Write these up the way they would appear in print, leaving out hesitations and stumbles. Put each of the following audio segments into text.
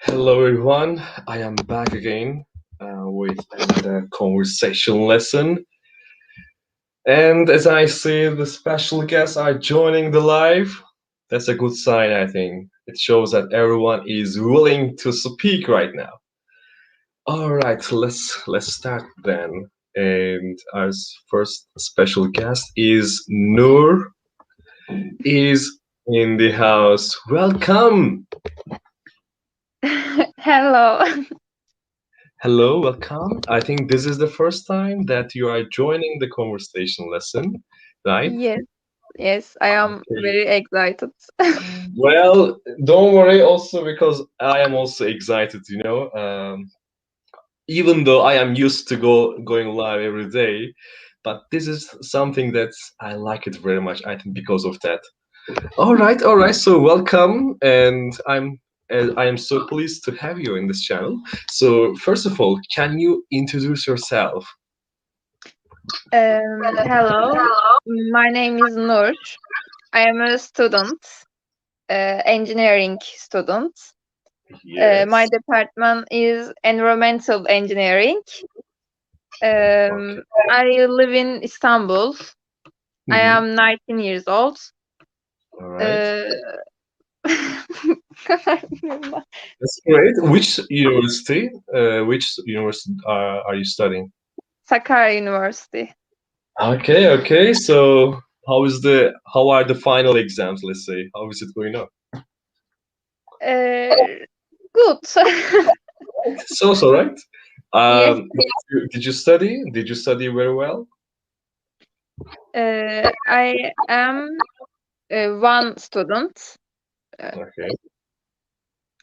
Hello everyone, I am back again with another conversation lesson. And as I see the special guests are joining the live, that's a good sign, I think. It shows that everyone is willing to speak right now. All right, let's start then. And our first special guest is Noor, is in the house. Welcome. Hello. Hello, welcome. I think this is the first time that you are joining the conversation lesson, right? Yes, yes, I am Okay. very excited. Well, don't worry also because I am also excited, even though I am used to going live every day, but this is something that I like it very much, I think because of that. All right. So welcome, and I am so pleased to have you in this channel. So first of all, can you introduce yourself? Hello, my name is Nur. I am a student, engineering student. My Yes. department is environmental engineering. Okay. I live in Istanbul. I Hmm. am 19 years old. All right. Uh, That's great. Which university? Which university are you studying? Sakarya University. Okay, okay. So how are the final exams, let's say? How is it going on? Uh, Good. So right. Yes. Did you study? Did you study very well? I am one student. Uh, Okay.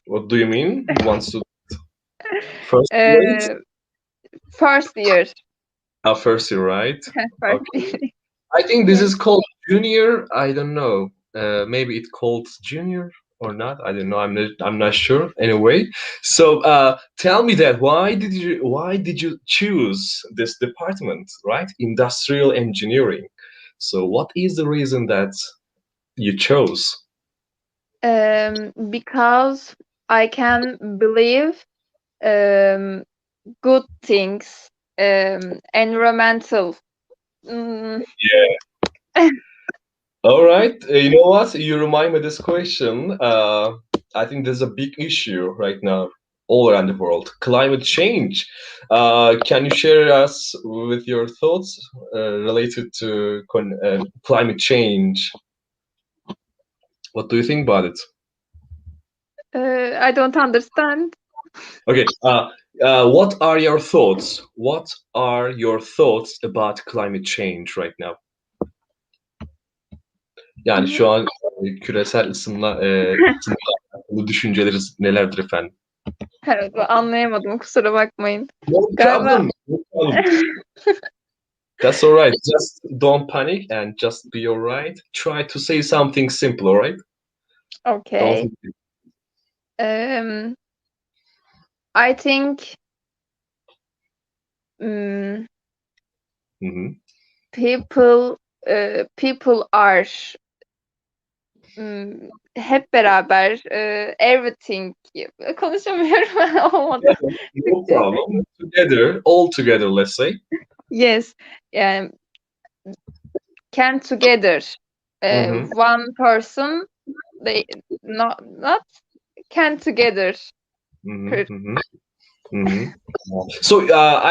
What do you mean? Once to first grade? uh, First year. First year, right? First Okay. year. I think this Yes. is called junior. I don't know. Maybe it called junior or not. I don't know. I'm not sure. Anyway, so tell me that why did you choose this department, right? Industrial engineering. So what is the reason that you chose? Because I can believe um, good things, environmental. Mm, All right. You know what? You remind me this question. I think there's a big issue right now all around the world. Climate change. Can you share us with your thoughts related to climate change? What do you think about it? I don't understand. Okay. What are your thoughts? What are your thoughts about climate change right now? Yani Mhm. şu an küresel ısınma hakkında düşünceleriniz nelerdir efendim? Evet, anlayamadım. Kusura bakmayın. No Galiba problem. No problem. That's all right. Just don't panic and just be all right. Try to say something simple, all right? Don't. okay. Um, I think mm, Mhm. people are hep beraber everything konuşamıyorum olmadı Yeah, no Türkçe. problem. Together, all together, let's say. Yes, yani can together Mhm. one person they not can together. Mhm. Mhm. Mhm. So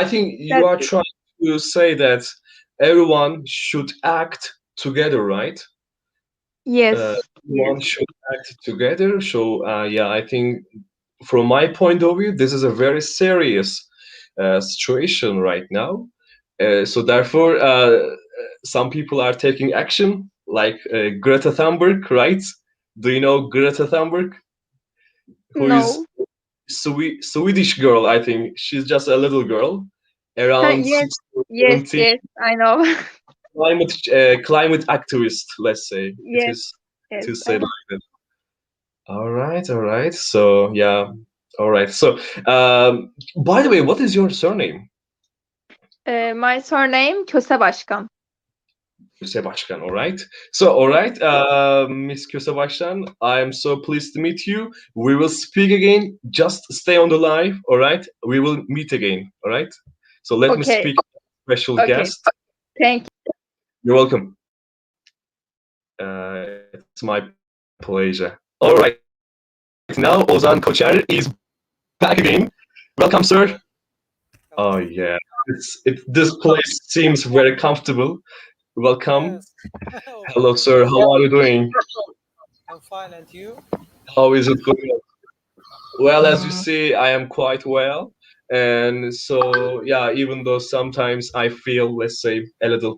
I think you That's are it. trying to say that everyone should act together, right? Yes, yes. Everyone should act together. So yeah, I think from my point of view, this is a very serious situation right now. So therefore, some people are taking action, like Greta Thunberg, right? Do you know Greta Thunberg, who is No. Swedish girl? I think she's just a little girl, around Yes, 16, yes, 17, yes, I know. climate activist. Let's say Yes, it yes, is I said know. like that. All right. So yeah, all right. So by the way, what is your surname? My surname Köse Başkan. Kösebaşkan, all right? So, all right, Miss Kösebaşkan, I'm so pleased to meet you. We will speak again. Just stay on the live, all right? We will meet again, all right? So let me Okay. speak to the special Okay. guest. Thank you. You're welcome. It's my pleasure. All right, now Ozan Koçer is back again. Welcome, sir. Oh yeah, this place seems very comfortable. Welcome. Yes. Hello, sir. How are you doing? I'm fine, and you? How is it going? Well, as you see, I am quite well. And so, yeah, even though sometimes I feel, let's say, a little,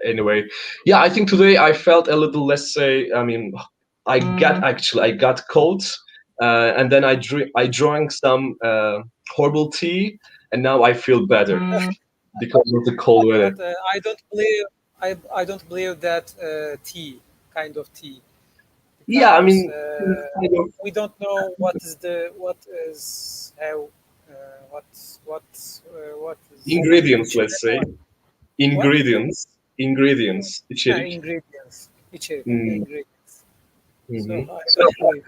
anyway, yeah, I think today I felt a little, let's say, I mean, I got cold, and then I drank some herbal tea, and now I feel better because of the cold weather. But I don't believe that tea kind of tea Yeah, I because mean, kind of we don't know what is how what what is ingredients, which let's say, what ingredients, içerik. ingredients Mm, ingredients. So mhm. I don't believe.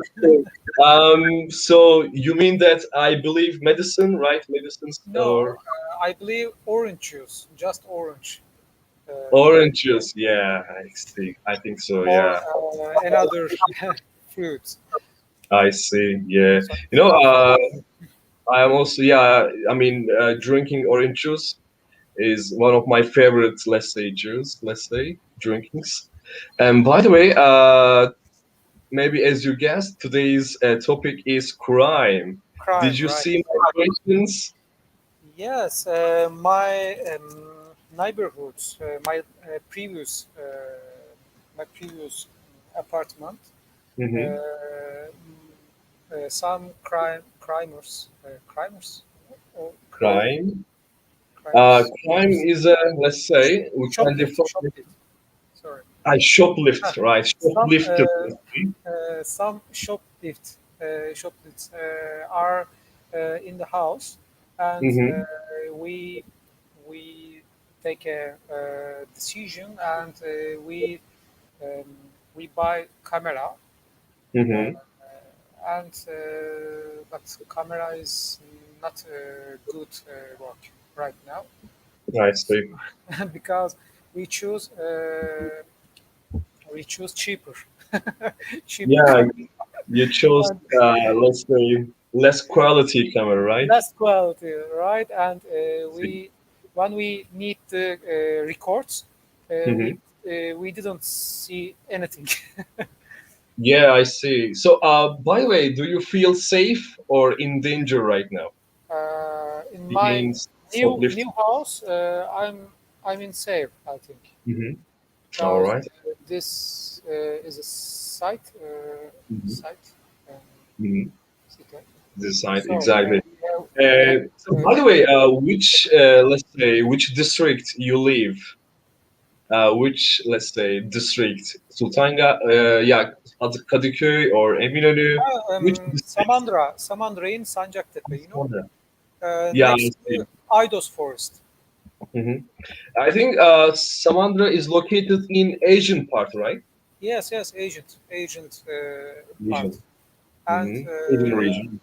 So you mean that I believe medicine, right? Medicines No, or I believe orange juice, just orange. Uh, orange juice? Yeah, I see. I think so. or Yeah, another fruit. I see. Yeah, So you know, not for I am also, yeah. I mean, drinking orange juice is one of my favorite, let's say, drinkings. And by the way, maybe as you guessed, today's topic is crime. Did crime, you right? see my questions? Yes, my neighborhoods, my previous apartment, Mm-hmm. some crimers, or crime, Crime. crimers, Crime is a, let's say, we can define shoplift. Sorry, I shoplift, Ah, right? some Shoplifter. shoplifts are in the house, and Mm-hmm. we take a decision, and um, we buy camera, uh, Mm-hmm. and but camera is not good work right now. Right. So, So, because we choose cheaper cheaper yeah, camera. you chose, And let's say, less quality camera, right? less quality, right? And See. we when we need the records, Mm-hmm. we didn't see anything. Yeah, I see. So, by the way, do you feel safe or in danger right now? In my Being shoplifted. new house, I'm in safe, I think, Mm-hmm. All because right. this is a Mm-hmm. site um, Mm-hmm. city. This side, So exactly. we have So, by the way, which, let's say, which district you live? Which, let's say, district? Yeah, Kadıköy or Eminönü? Which district? Samandra in Sancaktepe, Yeah, I next see. to Aydos Forest. Hmm. I think Samandra is located in Asian part, right? Yes, yes, agent part, Asian. and Asian region.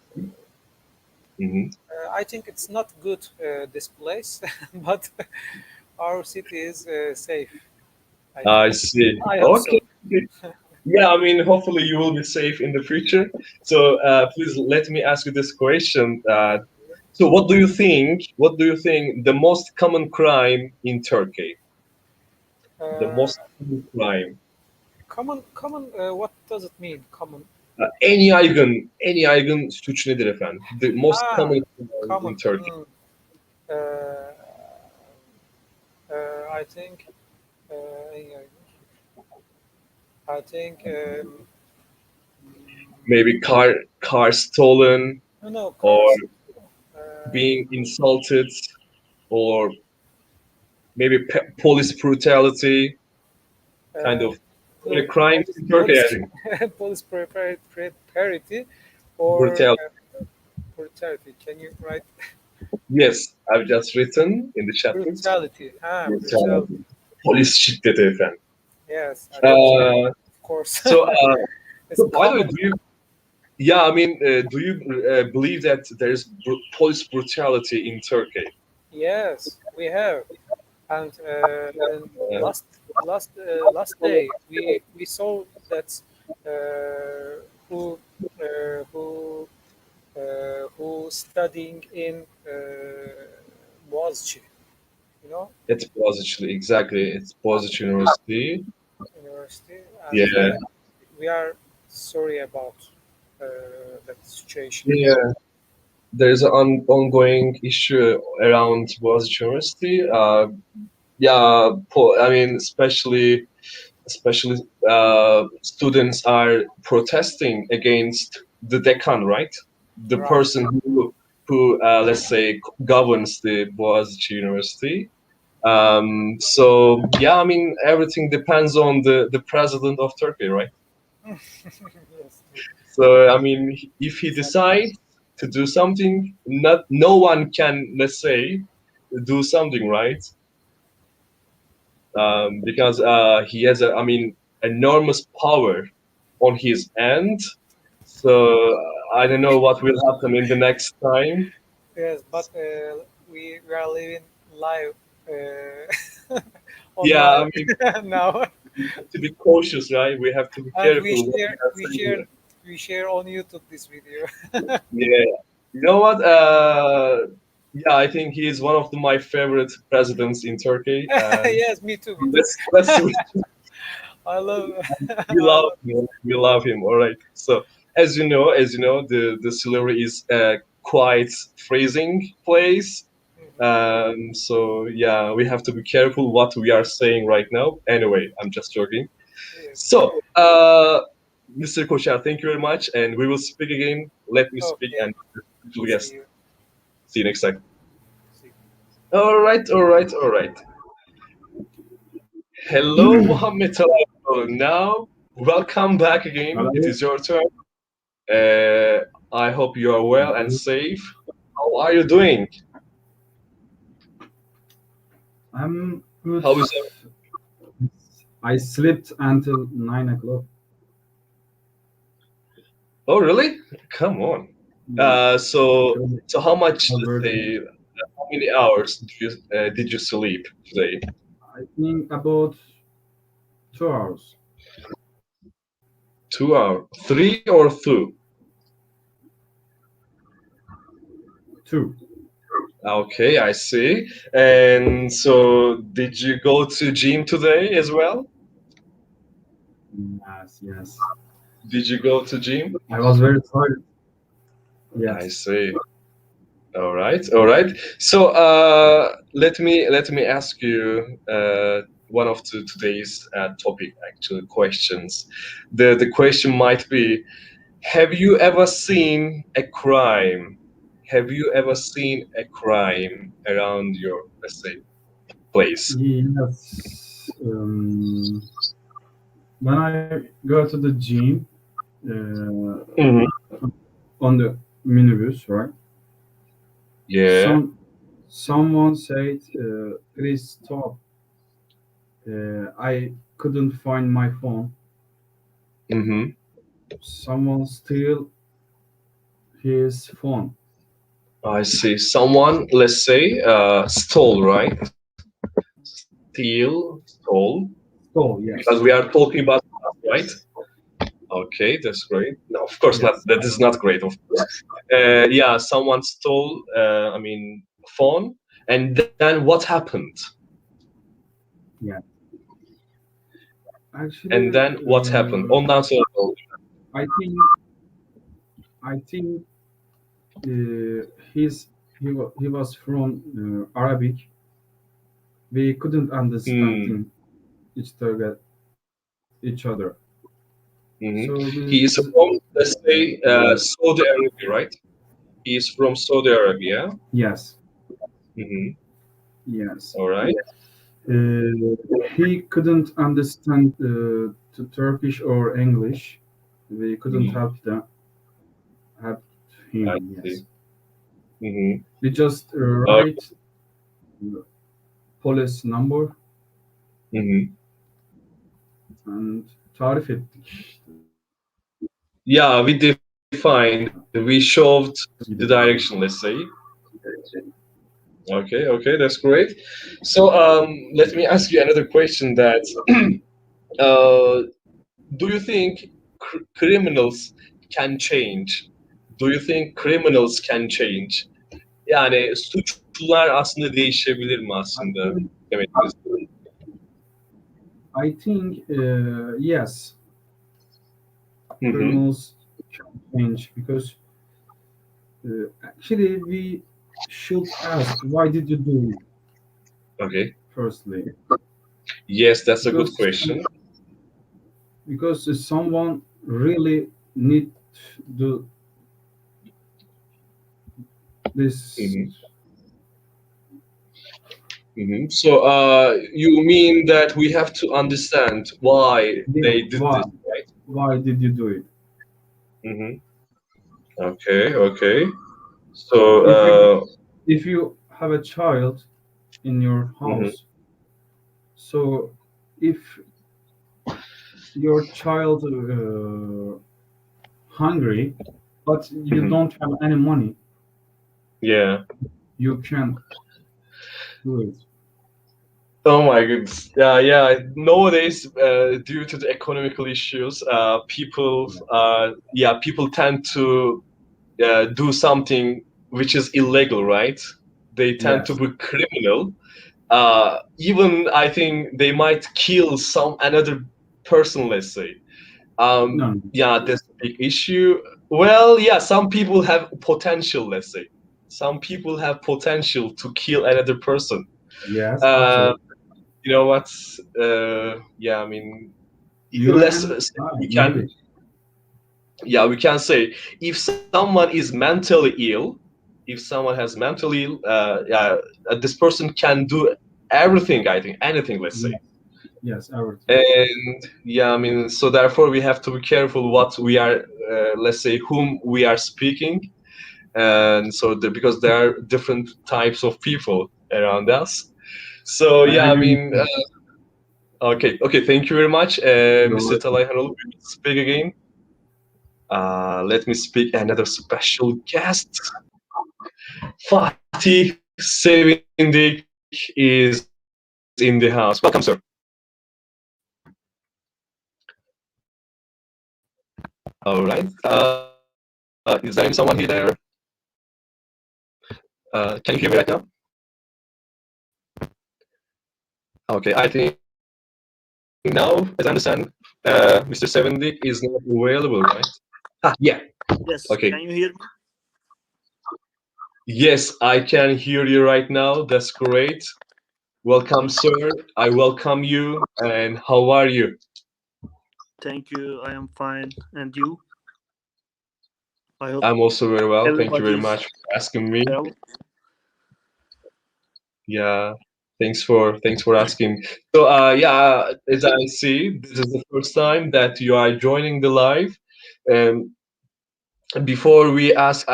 Hmm. I think it's not good this place, but our city is safe. I think. I see. I hope Okay. so. Yeah, I mean, hopefully you will be safe in the future. So please let me ask you this question. So what do you think? What do you think the most common crime in Turkey? The Uh, most common crime. common. What does it mean? Common. En yaygın suç nedir efendim? The most Ah, common crime in common. Turkey. Uh, I think. Uh, I think. Maybe car stolen No, no, or cars. Uh, being insulted or maybe police brutality, kind uh, of crimes in Turkey, I police, think. police parity, or Brutality. brutality. Can you write Yes, I've just written in the chat box. brutality? Ah, Brutality. brutality. Polis şiddeti efendim. Yes, and Uh, of course, so, it's so by the way, common. do you? Yeah, I mean, do you believe that there's police brutality in Turkey? Yes, we have. And Uh, last day we saw that who who who studying in Boğaziçi, you know, it's Boğaziçi, exactly. It's Boğaziçi University. university, and Yeah, we are sorry about uh, that situation. yeah. There's an ongoing issue around Boğaziçi University. Yeah, I mean, especially students are protesting against the decan, right? The Right. person who let's say governs the Boğaziçi University. So yeah, I mean, everything depends on the president of Turkey, right? Yes. So I mean, if he decides to do something, no one can, let's say, do something, right? Because he has, I mean, enormous power on his end. So I don't know what will happen in the next time. Yes, but we are living live on Yeah, I live mean, now, we have to be cautious, right? We have to be and careful what we are saying. we share on YouTube this video. Yeah, you know what? Yeah, I think he is one of my favorite presidents in Turkey, and Yes, me too, me too. let's I love, we I love love. him. We love him. All right. So as you know, the Silivri is a quite freezing place. So yeah, we have to be careful what we are saying right now. Anyway, I'm just joking. Yes. So, Mr. Koshar, thank you very much, and we will speak again. Let me speak, Okay. and See yes, you. see you next time. See you. All right, all right, all right. Hello, Mohammed. Now, welcome back again. Hello. It is your turn. I hope you are well and safe. How are you doing? I'm good. How is it? I slept until 9 o'clock. Oh, really? Come on. So how much, let's say, how many hours did you sleep today? I think about 2 hours. 2 hours, 3 or 2? 2. Okay, I see. And so, did you go to gym today as well? Yes, yes. Did you go to gym? I was very tired. I Yes. see. All right, all right. So let me ask you one of today's topic actually questions. The question might be: have you ever seen a crime? Have you ever seen a crime around your, let's say, place? Yes. When I go to the gym Mhm. on the minibus, right? Yeah. Someone said, "Please stop. I couldn't find my phone." Hmm. Someone steal his phone. I see. Someone, let's say, stole, right? Stole, Stole, yes. because we are talking about, right? Okay, that's great. No, of course not. Yes. That is not great, of course. Yeah, someone stole, I mean, phone, and then what happened? Yeah. And Actually, then what happened? Ondan sonra ne oldu? I think I think he was from Arabic. We couldn't understand Hmm. each other. Mhm. So He is from, let's say, Saudi Arabia, right? He is from Saudi Arabia. yes, Hmm. yes. All right. He couldn't understand to Turkish or English. We couldn't Mhm. help I him. see. Yes, Hmm. we just write police number Mhm. and tarif ettik. Yeah, we defined, we showed the direction, let's say. Okay, that's great. So let me ask you another question that uh, do you think criminals can change? Do you think criminals can change? Yani suçlular aslında değişebilir mi aslında? Demek istiyorum. I think yes, Hı hı. criminals can change because actually we should ask why did you do it Okay. firstly Yes, that's a good because question. someone really need do this. Mhm. So you mean that we have to understand why Yeah, they did why this, right? did you do it? Mhm. Okay. So If you have a child in your mhm, house, so if your child hungry but you mhm. don't have any money, Yeah. you can do it. Oh my goodness. Yeah. Nowadays, due to the economical issues, people tend to do something which is illegal, right? They tend to Yes. be criminal. Even I think they might kill some another person, let's say. No. Yeah, that's a big issue. Well, yeah, some people have potential, let's say. Some people have potential to kill another person. Yes, Uh, absolutely. you know what? Yeah, I mean, You let's and I, we can, maybe. yeah, we can say if someone is mentally ill, if someone has mentally ill, yeah, this person can do everything. I think anything. Let's say. Yes, yes, everything. And yeah, I mean, so therefore we have to be careful what we are, let's say, whom we are speaking, and so because there are different types of people around us. So I yeah, I agree with mean, you. okay, thank you very much, You're Mr. welcome. Talay Hanul. We will speak again. Let me speak another special guest. Fatih Sevindik is in the house. Welcome, sir. All right. Is there someone here there? Can you hear me right now? Okay, I think now, as I understand, Mr. Sevendic is not available, right? Yeah. Yes, Okay. can you hear me? Yes, I can hear you right now. That's great. Welcome, sir. I welcome you. And how are you? Thank you. I am fine. And you? I hope I'm also very well. Thank you everybody very is much for asking me. well. Yeah. Thanks for asking. So yeah, as I see, this is the first time that you are joining the live. Um, before we ask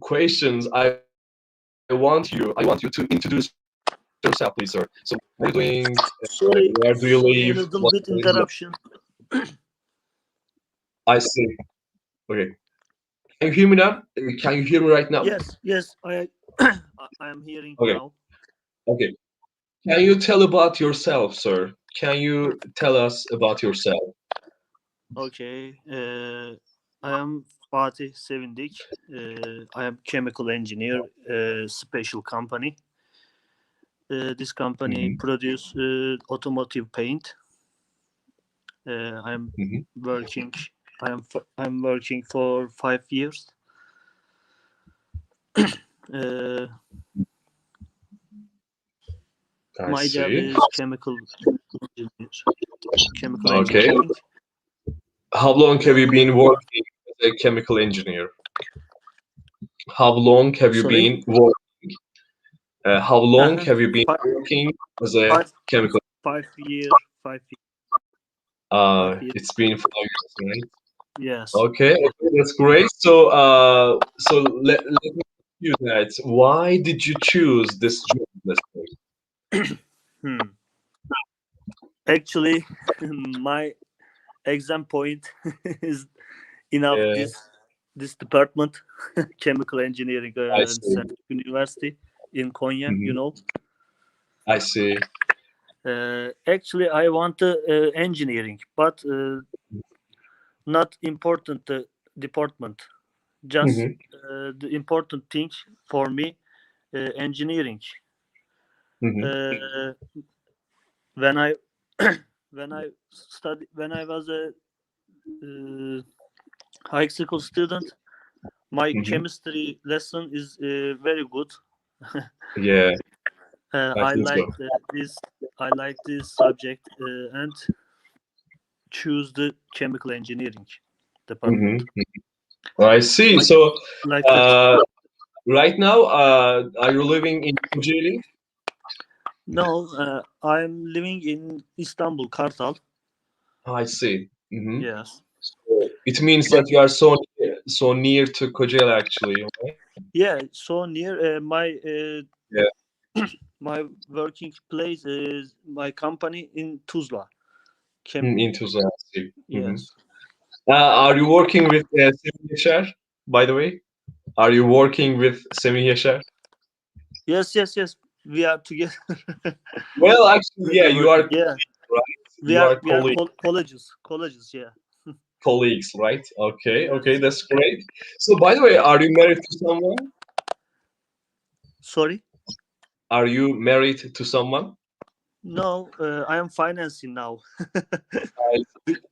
questions, I want you to introduce yourself, please, sir. So, what are you doing? Sorry, Where do you sorry, a live? little What bit is your... interruption. I see. Okay. Can you hear me now? Can you hear me right now? Yes, I am hearing Okay. now. Okay. Can you tell about yourself, sir? Can you tell us about yourself? Okay. I am Fatih Sevindik. I am chemical engineer, special company. This company Mhm. produce automotive paint. I'm Mhm. working. I'm working for 5 years. Uh, I my job see. is chemical engineer, chemical Okay. engineering. How long have you been working as a chemical engineer? How long have you Sorry, been working? How long uh-huh. have you been five, working as a five, chemical? 5 years, 5 years. It's been 5 years, right? Yes. Okay, that's great. So let me ask you that. Why did you choose this job? Let's say. Hmm. Actually, my exam point is enough Yeah, this department, chemical engineering I and see. Selçuk University in Konya. You Mhm. know, I see. actually, I want engineering, but not important department. Just Mhm, the important thing for me, engineering. mhm, Uh, when I when I was a high school student, my mhm. chemistry lesson is very good. Yeah, I I think so. like this subject and choose the chemical engineering department. Mhm. I see. Like So, like that. uh, right now, are you living in Kocaeli? No, I'm living in Istanbul, Kartal. I see. Mhm. Yes. So it means But that you are so near to Kocaeli, actually. Right? yeah, so near Yeah, my working place is my company in Tuzla. Chem- in Tuzla. I see. Mhm. yes. Are you working with Semih Yaşar, by the way? Are you working with Semih Yaşar? Yes. We are together. Well, actually, yeah, Together you working. are Yeah. right. You are We are colleges, yeah. colleagues, right? Okay, Yes. okay, that's great. So, by the way, are you married to someone? Sorry? Are you married to someone? No, I am financing now.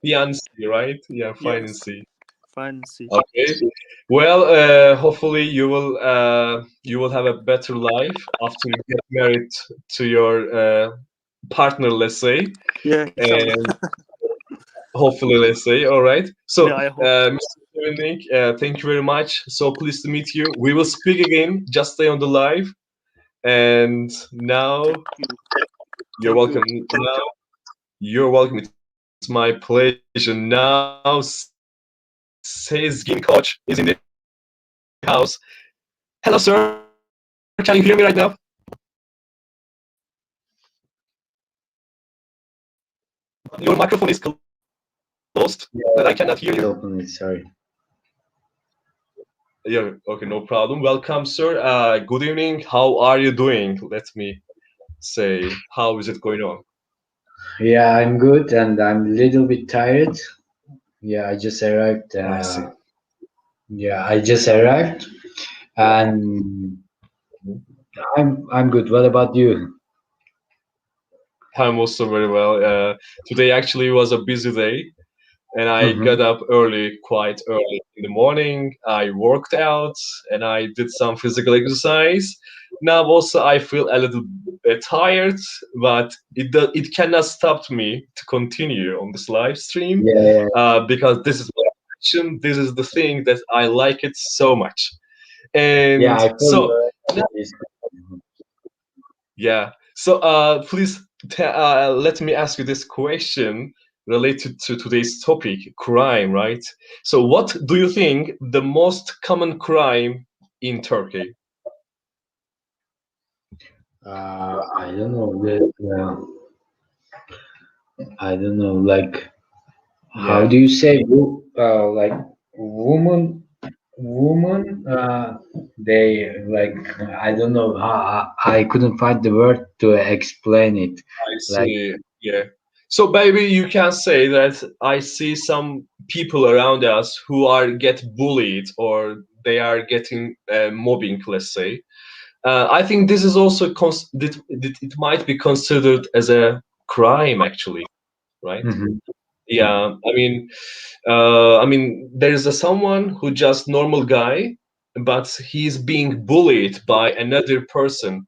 Fiancé, right? Yeah, Yes, financing. financing. Okay. Well, hopefully you will have a better life after you get married to your partner, let's say, Yeah, inshallah. and hopefully, let's say, all right. So, Yeah, I hope. Mr. Sevindik, thank you very much. So pleased to meet you. We will speak again. Just stay on the live. And now you're Thank you. welcome. Now you're welcome. It's my pleasure. Now Sezgin Coach is in the house. Hello, sir. Can you hear me right now? Your microphone is closed, but I cannot hear you. Open it, sorry. Yeah, okay, no problem. Welcome, sir. Good evening. How are you doing? Let me say, how is it going on? Yeah, I'm good and I'm a little bit tired. Yeah, I just arrived. I see. I just arrived and I'm good. What about you? I'm also very well. Today actually was a busy day, and I got Mm-hmm. up early, quite early in the morning. I worked out and I did some physical exercise. Now also I feel a little bit tired, but it cannot stop me to continue on this live stream Yeah, because this is my passion. This is the thing that I like it so much. yeah, And I feel so this. yeah. So, please let me ask you this question related to today's topic, crime, right? So, what do you think the most common crime in Turkey? I don't know. I don't know. Like, how Yeah, do you say? Like, woman, woman. They like. I don't know. I couldn't find the word to explain it. I Like, see. Yeah. So, maybe you can say that I see some people around us who are get bullied or they are getting mobbing, let's say. I think this is also it might be considered as a crime, actually, right? mhm. Yeah, I mean, there is someone who just normal guy, but he's being bullied by another person,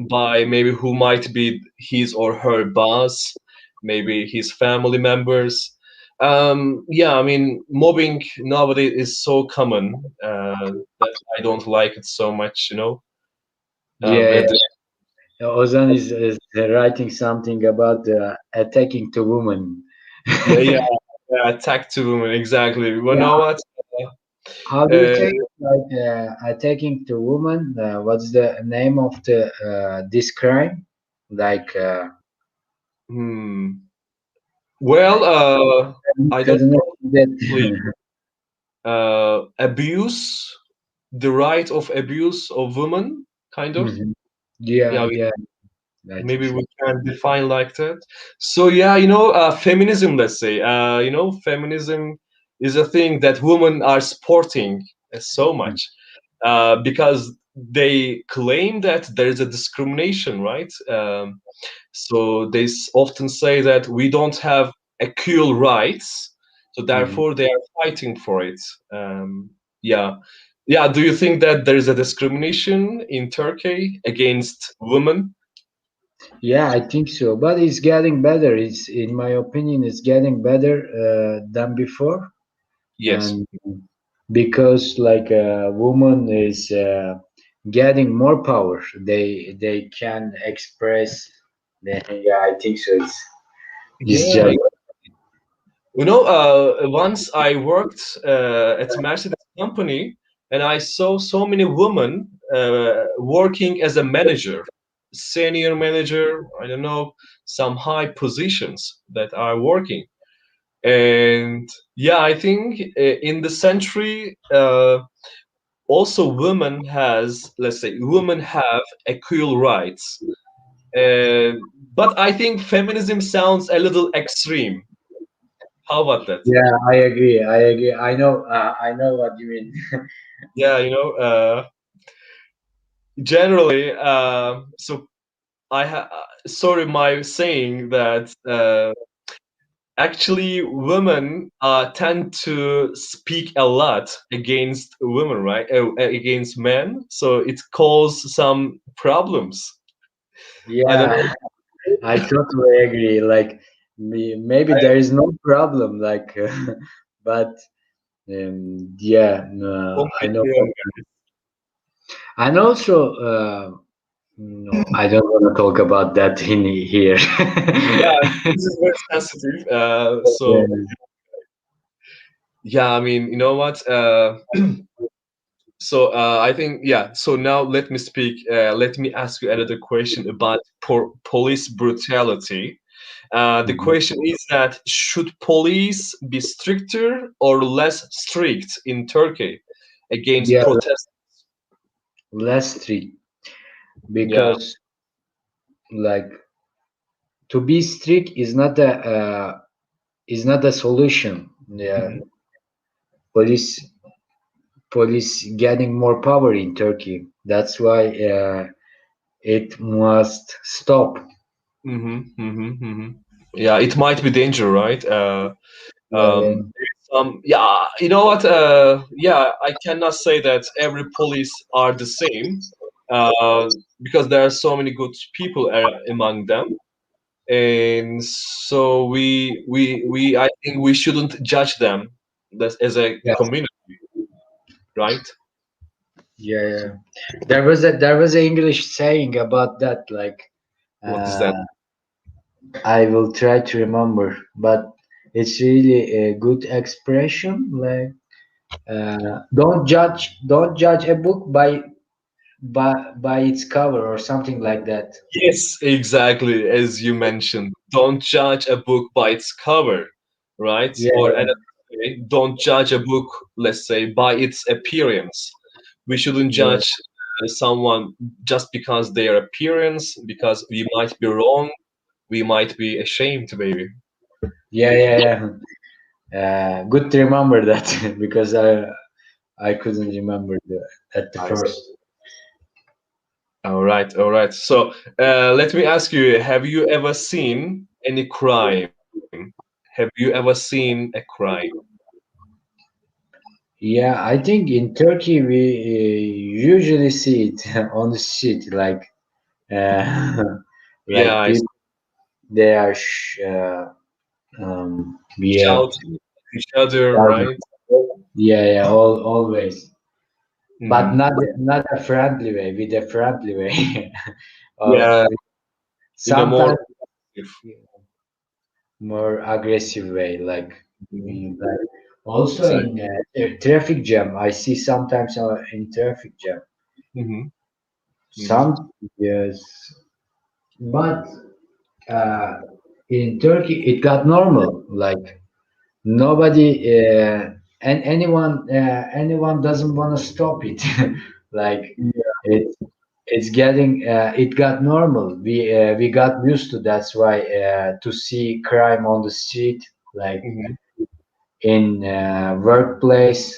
by maybe who might be his or her boss, maybe his family members. Yeah, I mean, mobbing nowadays is so common that I don't like it so much, you know. Yeah, But Ozan is writing something about attacking the woman. yeah, yeah, attack to women, exactly. You Yeah, know what? how do you Uh, say it? Like attacking the woman? What's the name of the this crime? Like hmm. Well, I don't Kadına şiddet. really abuse the right of abuse of women, kind of. Mhm. Yeah, Yeah, yeah. I think maybe so. we can define like that. So yeah, feminism, let's say, feminism is a thing that women are supporting so much because they claim that there is a discrimination, right? So they often say that we don't have equal rights, so Mhm. therefore they are fighting for it. Yeah, yeah. Do you think that there is a discrimination in Turkey against women? Yeah, I think so. But it's getting better. It's, in my opinion, it's getting better than before. Yes. And because like a woman is getting more power, they can express. Yeah, I think so. It's Yeah. just Once I worked at a Mercedes company, and I saw so many women working as a manager, senior manager, I don't know, some high positions that are working. And yeah, I think in the century, also women has, let's say, women have equal rights. Uh, but I think feminism sounds a little extreme. How about that? yeah. I agree. I agree. I know what you mean. Yeah, generally, so sorry, my saying that actually women tend to speak a lot against women, right? Against men, so it causes some problems. I don't know. Yeah, I totally agree. Like maybe there is no problem. Like, but yeah, no, I know. Completely And also, no, I don't want to talk about that in here. yeah, this is very sensitive. So yeah, I mean, you know what? So I think yeah. So now let me speak. Let me ask you another question about police brutality. The Mhm. question is that should police be stricter or less strict in Turkey against Yeah, protest? less strict Yeah. because like to be strict is not a solution. Yeah, Mhm. police police getting more power in Turkey. That's why it must stop. Yeah, it might be danger, right? Yeah, yeah, Yeah, you know what? Yeah, I cannot say that every police are the same, because there are so many good people among them, and so I think we shouldn't judge them as a yeah, community, right? yeah, yeah. There was a English saying about that. Like, What is that? uh, I will try to remember, but it's really a good expression. Like, don't judge a book by its cover or something like that. Yes, exactly. As you mentioned, don't judge a book by its cover, right? Yeah, Or another way, don't judge a book, let's say, by its appearance. We shouldn't yeah, judge someone just because their appearance, because we might be wrong, we might be ashamed, maybe. yeah, yeah, yeah. Good to remember that because I couldn't remember at the I see. first. All right, all right. So let me ask you: have you ever seen any crime? Have you ever seen a crime? Yeah, I think in Turkey we usually see it on the street, like uh, Yeah, like I people they are yeah, shouting at each other, right? yeah, yeah, always, but Mhm. not a friendly way, with a friendly way. uh, Yeah, in a more sometimes if more aggressive way, like, Mhm. like also Exactly. in traffic jam. I see sometimes in traffic jam. Hmm. Hmm. Some yes, but uh, in Turkey it got normal. Like nobody and anyone doesn't want to stop it. Like it it's getting it got normal. We got used to. That's why to see crime on the street, like Mhm, in workplace,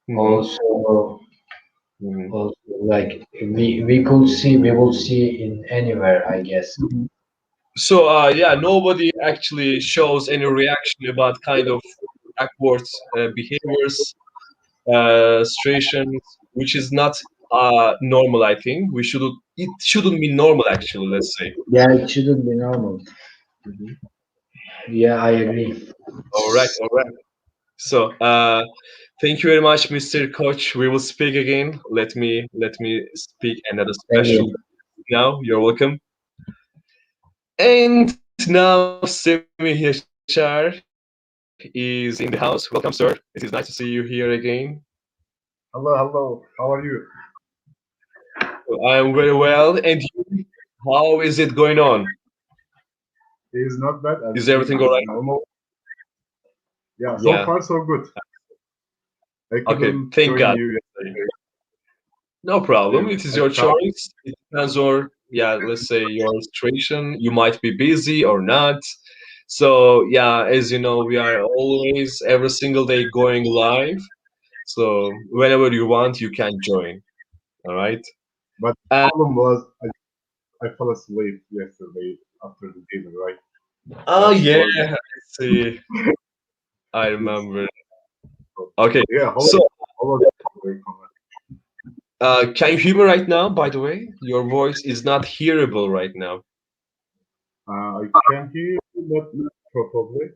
mhm, also mhm. also like we will see in anywhere, I guess. So yeah, nobody actually shows any reaction about kind of backward behaviors, situations, which is not normal. I think we shouldn't. It shouldn't be normal actually. Let's say. Yeah, it shouldn't be normal. Mhm. Yeah, I agree. All right, all right. So thank you very much, Mr. Coach. We will speak again. Let me speak another Thank special you. now. You're welcome. And now Semi Hishar is in the house. Welcome, sir. It is nice to see you here again. Hello, hello. How are you? I am very well. And you, how is it going on? It is not bad. Is Everything everything all is right? normal. Yeah, so Yeah. far so good. I Okay. couldn't Thank join God. you yesterday. No problem. It is I your traveled. choice. It depends on, yeah, let's say your situation. You might be busy or not. So, yeah, as you know, we are always every single day going live. So, whenever you want, you can join. All right. But the Uh, problem was I fell asleep yesterday after the dinner, right? oh, That's yeah. was I see. I this. remember. Okay. Yeah, So, how was the can you hear me right now, by the way? Your voice is not hearable right now. I can hear you, but not probably.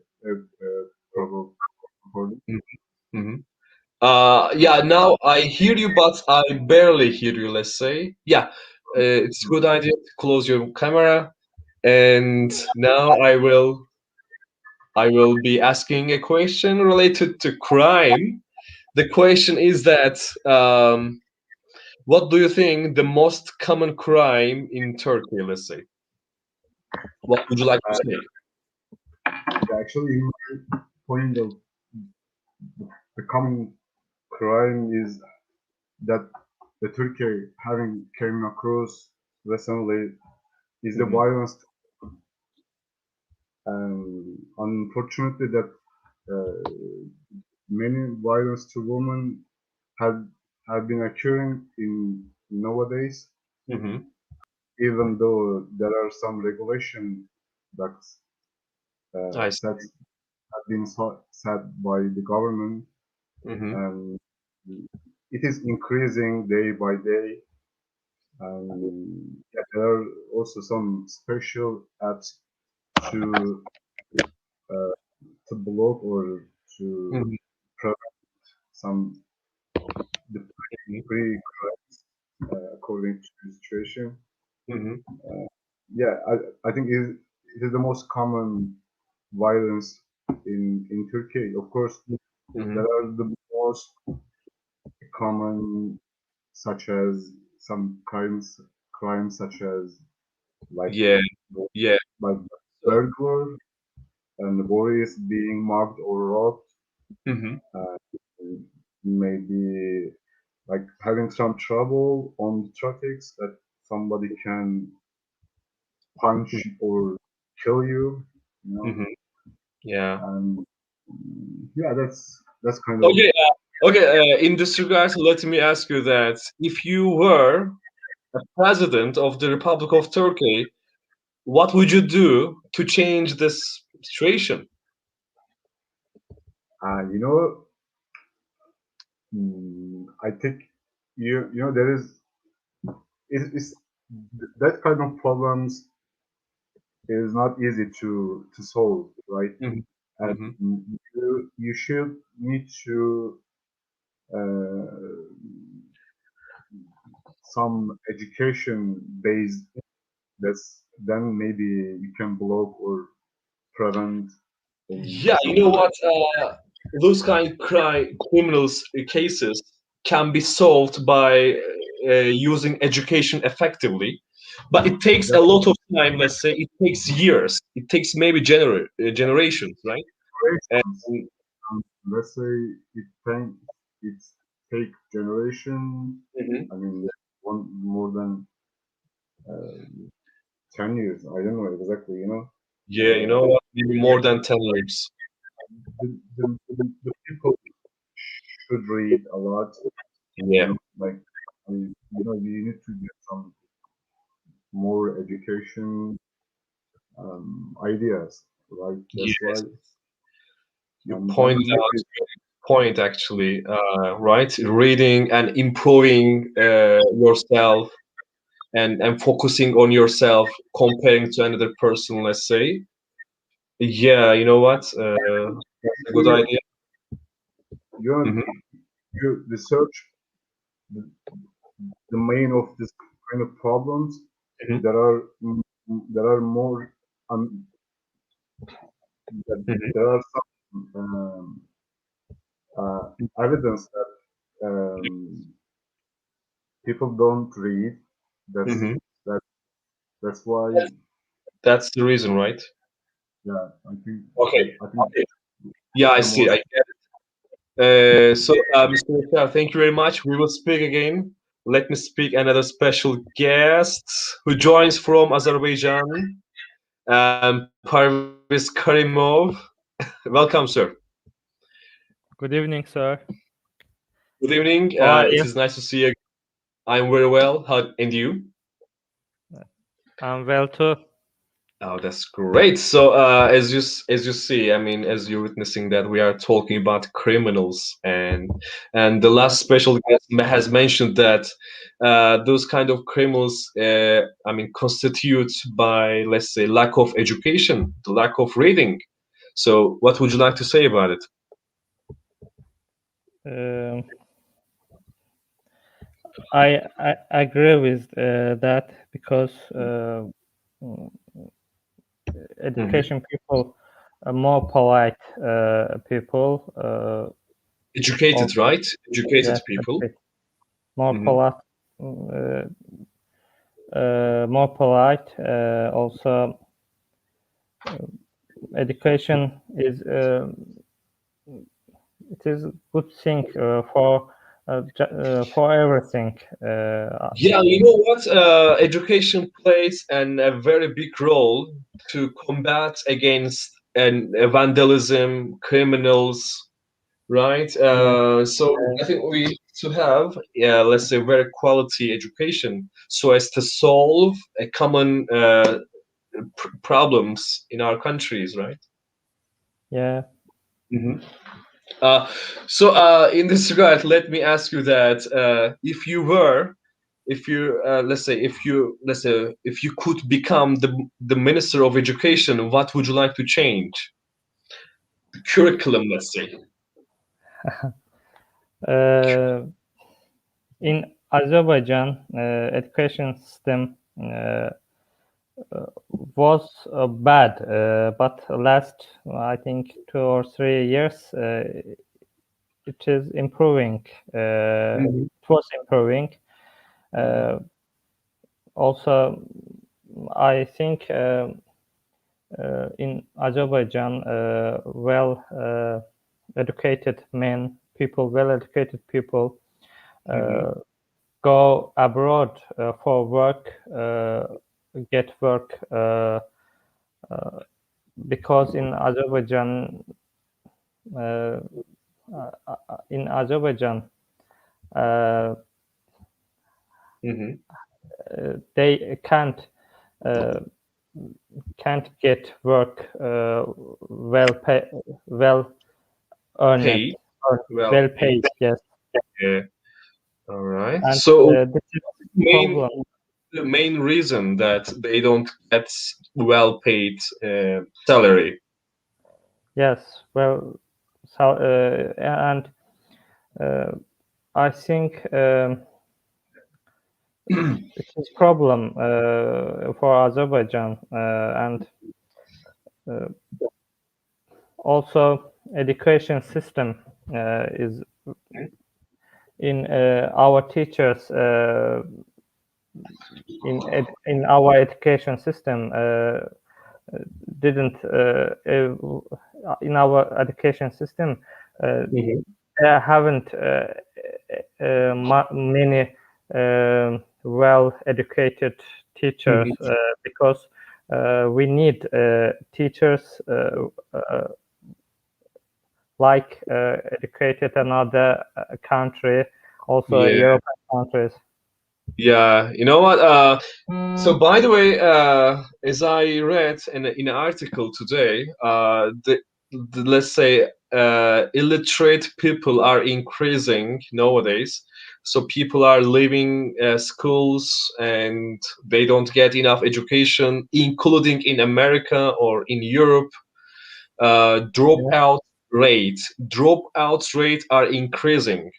Probably. Mhm. Yeah, now I hear you, but I barely hear you, let's say. Yeah, it's a good idea to close your camera. And now I will be asking a question related to crime. The question is that what do you think the most common crime in Turkey, let's say? What would you like to say? Yeah, actually, in my point of the common crime is that the Turkey having came across recently is the Mhm, violence, and unfortunately that uh, many violence to women have have been occurring in nowadays, mhm. even though there are some regulation that I see. set have been set by the government, Mhm, and it is increasing day by day. Yeah, there are also some special apps to uh, to block or to mhm, prevent some mhm, debris crimes according to the situation. mhm, Yeah, I think it is the most common violence in Turkey. Of course, there mhm. are the most common, such as some crimes such as like Yeah, yeah. like So, burglar and the bodies being mugged or robbed. mhm. Uh, maybe like having some trouble on the traffics that somebody can punch or kill you, you know. Mhm. Yeah. And yeah, that's kind of Okay. Okay. In this regard, let me ask you that if you were a president of the Republic of Turkey, what would you do to change this situation? you know, I think you know there is that kind of problems is not easy to solve, right? Mhm, And mhm, you should need to uh, some education based that's then maybe you can block or prevent Yeah, you know something like what? Those kind of criminals cases can be solved by using education effectively. but it takes a lot of time. Let's say it takes years. It takes maybe generations, right? And, Let's say it take generation. Mhm. I mean, more than 10 years. I don't know exactly. Yeah, you know what? Maybe more than 10 years. The people should read a lot. Yeah. Like, I mean, you need to get some more education ideas, right? That's Yes. why. You And point out point actually, right? Reading and improving yourself and focusing on yourself comparing to another person, let's say. Yeah, you know what? That's a good idea. you know, Mhm. you research the, the main of this kind of problems. Mhm. There are more Mhm. there are some evidence that people don't read. That's Mhm. that that's why. That's the reason, right? Yeah, I think Okay. I think Okay. Yeah, I the see. most. I get so, Mr. Michel, thank you very much. We will speak again. Let me speak another special guest who joins from Azerbaijan, Parviz Karimov. Welcome, sir. Good evening, sir. Good evening. How are It you? is nice to see you. I'm very well. How and you? I'm well too. Oh, that's great. So, as you see, I mean, as you're witnessing that we are talking about criminals, and the last special guest has mentioned that those kind of criminals, I mean, constitute by, let's say, lack of education, the lack of reading. So, what would you like to say about it? Um, I agree with that because mm, education people are more polite people. Educated, Also, right? Educated yes, people. more Hmm. polite. More polite. Also, education is it is a good thing for everything. Yeah, you know what? Education plays a very big role to combat against vandalism, criminals, right? Yeah, So I think we need to have, let's say, very quality education so as to solve a common problems in our countries, right? yeah. Mhm. Uh, so, in this regard, let me ask you that if you, let's say, if you could become the Minister of Education, what would you like to change? The curriculum, let's say. Uh, in Azerbaijan, education system was bad, but last I think 2 or 3 years, it is improving. It was improving. Also, I think in Azerbaijan, educated well-educated people go abroad for work, get work because uh, in Azerbaijan, uh, Mhm. they uh, can't get work well earned, Paid. or Well, well paid. Yes, yeah. All right. and So, this is main problem. the main reason that they don't get well paid salary. Yes, well, so and uh, I think it is problem for Azerbaijan and uh, also education system is in our teachers in our education system didn't in our education system there haven't many well-educated teachers because we need teachers like educated another country, also European countries. Yeah, you know what? So by the way, as I read in an article today, the let's say illiterate people are increasing nowadays. So people are leaving schools and they don't get enough education, including in America or in Europe. Dropout rate are increasing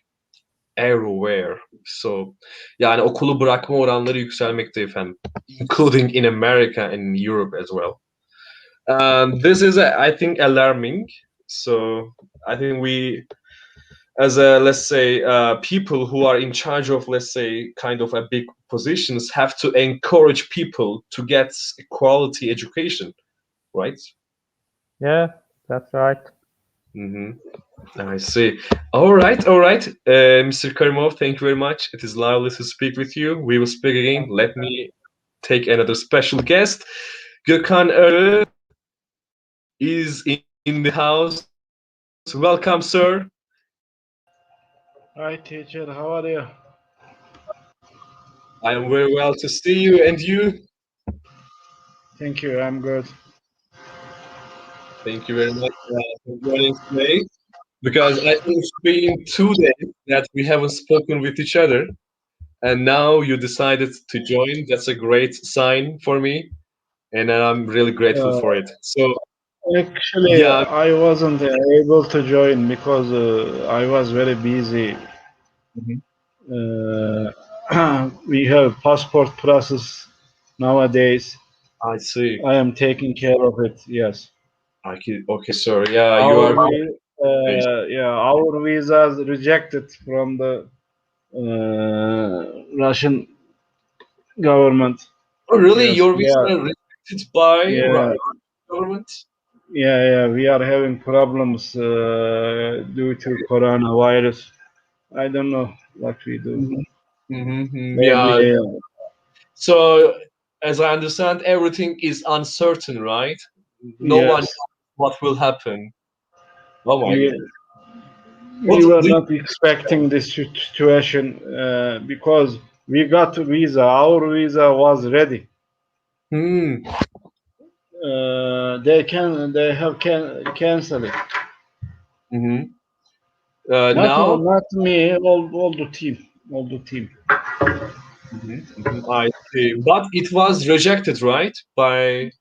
everywhere. So yani okulu bırakma oranları yükselmekte efendim, including in America and Europe as well. This is, I think, alarming. So I think we, as a, let's say, people who are in charge of, let's say, kind of a big positions, have to encourage people to get quality education, right? Yeah, that's right. I see. All right. Mr. Karimov, thank you very much. It is lovely to speak with you. We will speak again. Let me take another special guest. Gökhan Erö is in the house. Welcome, sir. Hi, teacher. How are you? I am very well to see you. And you? Thank you. I'm good. Thank you very much for joining today. Because I think it's been 2 days that we haven't spoken with each other, and now you decided to join. That's a great sign for me, and I'm really grateful for it. So Actually, I wasn't able to join because I was very busy. We have passport process nowadays. I see. I am taking care of it. Yes. Okay, sir. Yeah, you are. Our visas rejected from the Russian government. Oh, really? Yes, Your visa rejected by Russian government? Yeah. We are having problems due to coronavirus. I don't know what we do. Yeah. So, as I understand, everything is uncertain, right? No one knows what will happen. Oh my God. We were not expecting this situation because we got a visa. Our visa was ready. They have canceled it. Not me. All the team. I see. But it was rejected, right? By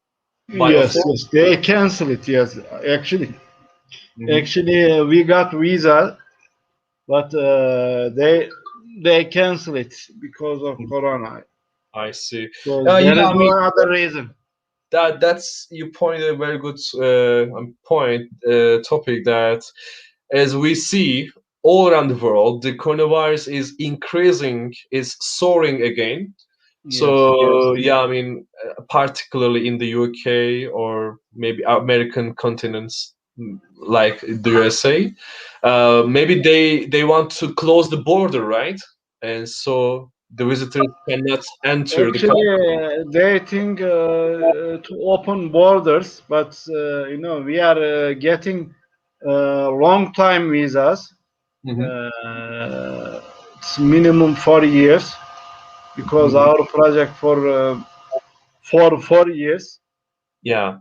yes, they canceled it. Yes, actually, we got visa, but they canceled it because of Corona. I see. There is no other reason. That's you pointed a very good topic, that as we see all around the world, the coronavirus is increasing, is soaring again. So I mean, particularly in the UK or maybe American continents like the USA, maybe they want to close the border, right? And so the visitors cannot enter the country. They think to open borders, but we are getting long time visas. It's minimum 4 years because our project for 4 years. Yeah.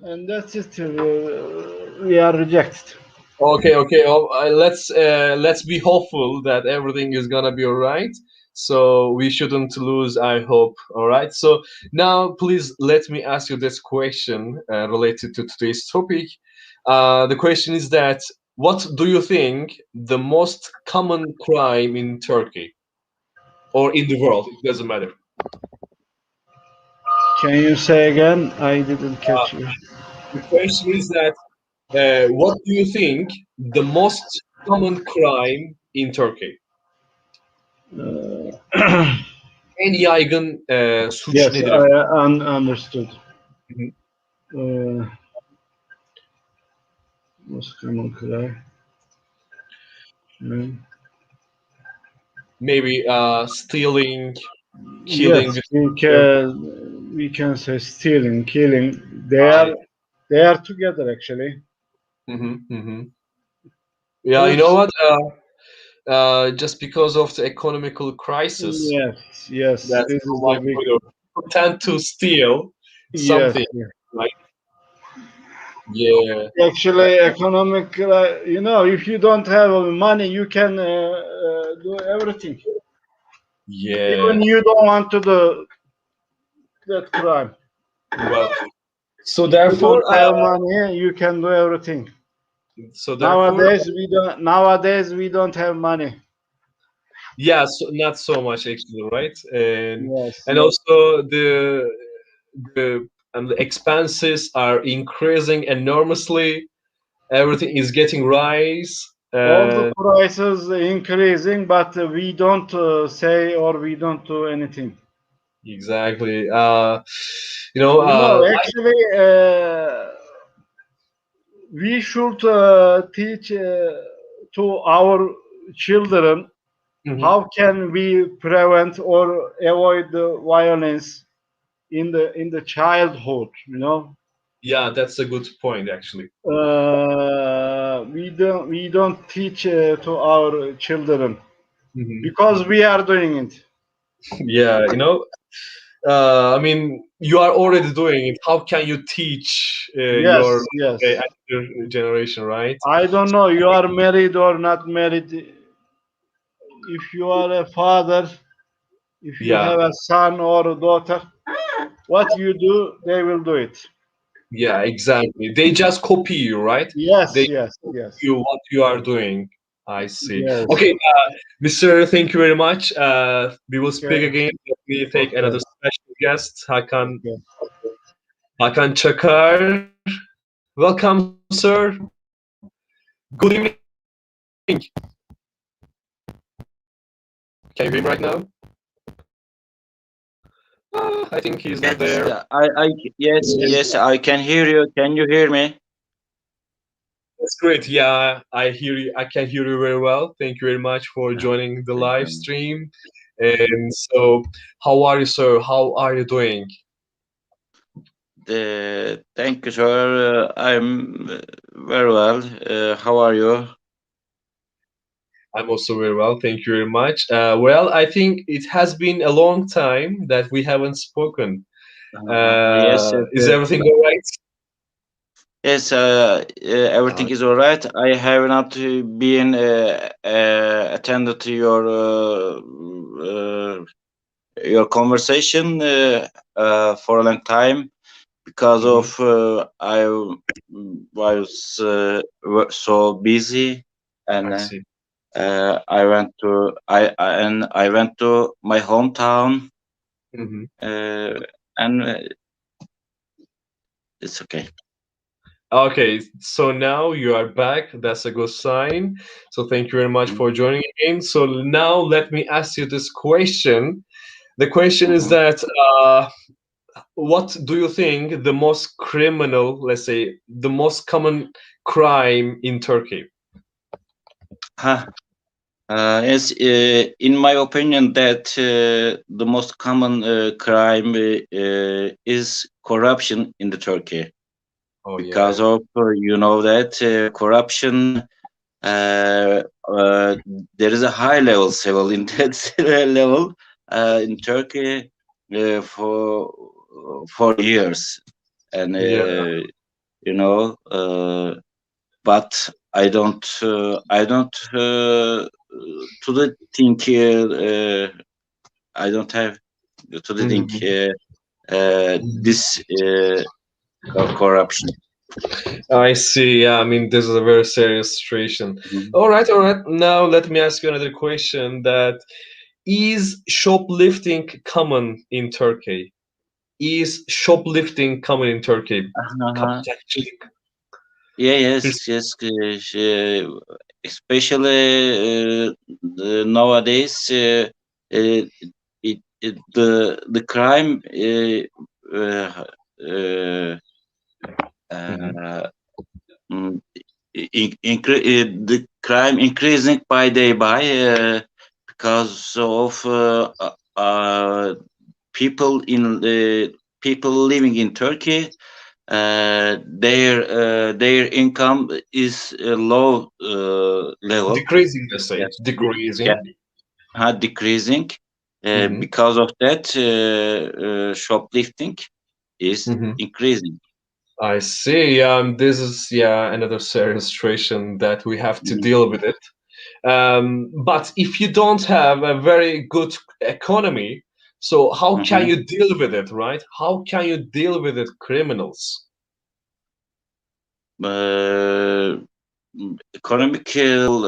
And that's it. We are rejected. Okay. Let's be hopeful that everything is gonna be all right. So we shouldn't lose our hope. All right. So now, please let me ask you this question related to today's topic. The question is that, what do you think the most common crime in Turkey or in the world? It doesn't matter. Can you say again? I didn't catch you. The question is that, what do you think the most common crime in Turkey? En yaygın suç Yes, nedir? I understood. Most common crime. Maybe stealing, killing. Yes, we can say stealing, killing. They are together actually. Yeah, you know what? Just because of the economical crisis, Yes. that This is the big. tend to steal Yes. something, right? Yeah. Actually, economic. If you don't have money, you can do everything. Yeah. Even you don't want to do that crime. Well, so If you therefore, don't have money, you can do everything. so therefore, Nowadays we don't have money. yeah, so not so much actually, right? And Yes. also the expenses are increasing enormously. Everything is getting rise. All the prices increasing, but we don't say or we don't do anything. Exactly. Actually, we should teach to our children how can we prevent or avoid the violence in the childhood. Yeah, that's a good point actually. We don't teach to our children because we are doing it. Yeah, I mean, you are already doing it. How can you teach your actor generation, right? I don't know. You are married or not married. If you are a father, if you have a son or a daughter, what you do, they will do it. Yeah, exactly. They just copy you, right? Yes. You what you are doing. I see. Yes. Okay, Mr. Thank you very much. We will speak again. Let me take another special guest, Hakan Çakar. Welcome, sir. Good evening. Can you hear me right now? I think he's not there. Yes, I can hear you. Can you hear me? That's great. Yeah, I hear you. I can hear you very well. Thank you very much for joining the live stream. And so, how are you, sir? How are you doing? Thank you, sir. I'm very well. How are you? I'm also very well. Thank you very much. Well, I think it has been a long time that we haven't spoken. Yes. Is everything all right? Yes, everything is all right. I have not been attended to your conversation for a long time because of I was so busy and I went to my hometown and it's okay. Okay, so now you are back. That's a good sign. So thank you very much for joining again. So now let me ask you this question. The question is that what do you think the most criminal, let's say, the most common crime in Turkey? Yes, in my opinion, that the most common crime is corruption in the Turkey. Because of that corruption, there is a high level civil in that level in Turkey for years, and but I don't to the think I don't have to the think this corruption. I see. Yeah, I mean, this is a very serious situation. All right. Now let me ask you another question. That is shoplifting common in Turkey? Is shoplifting common in Turkey? Yes. Especially nowadays, the crime the crime increasing by day by because of people living in Turkey. Their income is low level. Decreasing, let's say. Yes. Decreasing. Yeah. Decreasing. Mhm. Because of that, shoplifting is increasing. I see. This is another serious situation that we have to deal with it. But if you don't have a very good economy, so how can you deal with it, right? How can you deal with it, criminals? Economic level,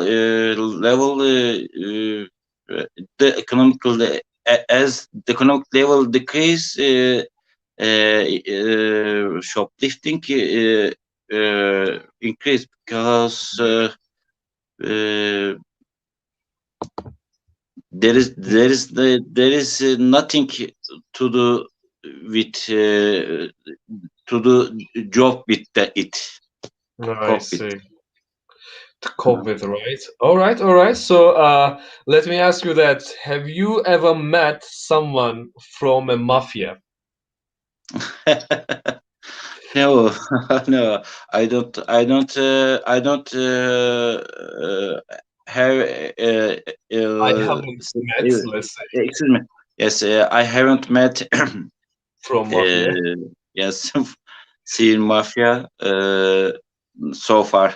the economical as the economic level decrease, shoplifting increase because there is nothing to do with to do job with it. I see. To cope with, right? All right. So let me ask you that: have you ever met someone from a mafia? No, no, I don't have. I haven't met, let's say, Excuse me. Yes, I haven't met from mafia. Yes, seen mafia so far.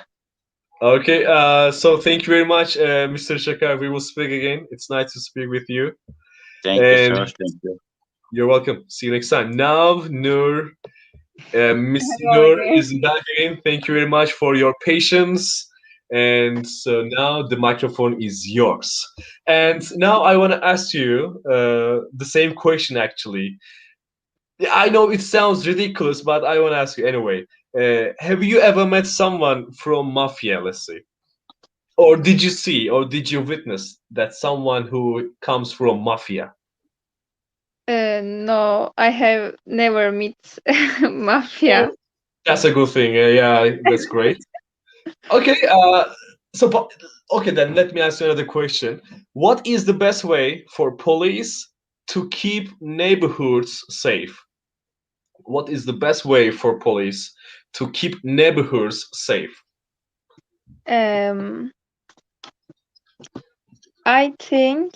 Okay, so thank you very much, Mr. Shakar. We will speak again. It's nice to speak with you. Thank you so much. Thank you. You're welcome. See you next time. Now, Nur, Miss Hello Nur again. is back again. Thank you very much for your patience. And so now the microphone is yours. And now I want to ask you the same question, actually. Yeah, I know it sounds ridiculous, but I want to ask you anyway. Have you ever met someone from mafia, let's say? Or did you see, or did you witness that someone who comes from mafia? No, I have never met mafia. That's a good thing. Yeah, that's great. Okay, okay, then let me ask you another question. What is the best way for police to keep neighborhoods safe? What is the best way for police to keep neighborhoods safe? I think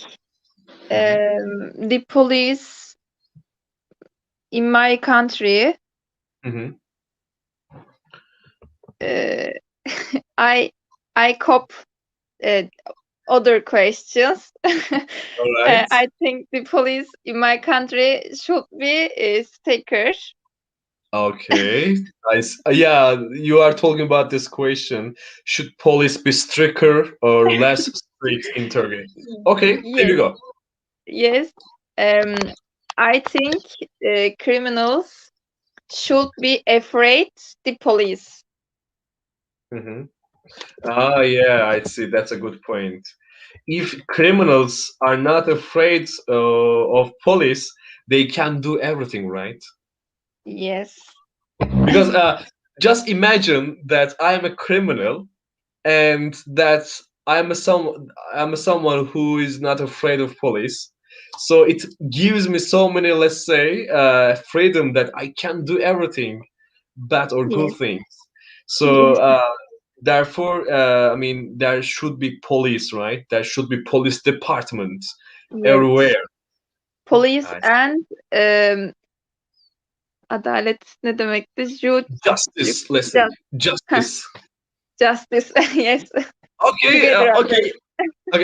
the police in my country, I cop other questions. All right. I think the police in my country should be stricter. Okay. Yeah, you are talking about this question. Should police be stricter or less strict in Turkey? Okay, there you go. Yes. I think criminals should be afraid the police. Yeah, I see. That's a good point. If criminals are not afraid of police, they can do everything, right? Yes. Because just imagine that I'm a criminal and that I'm someone who is not afraid of police. So it gives me so many, let's say, freedom that I can do everything, bad or good things. So therefore, I mean, there should be police, right? There should be police department everywhere. Police and adalet ne demekti? Justice, let's say. Justice. Justice, yes. Okay, okay.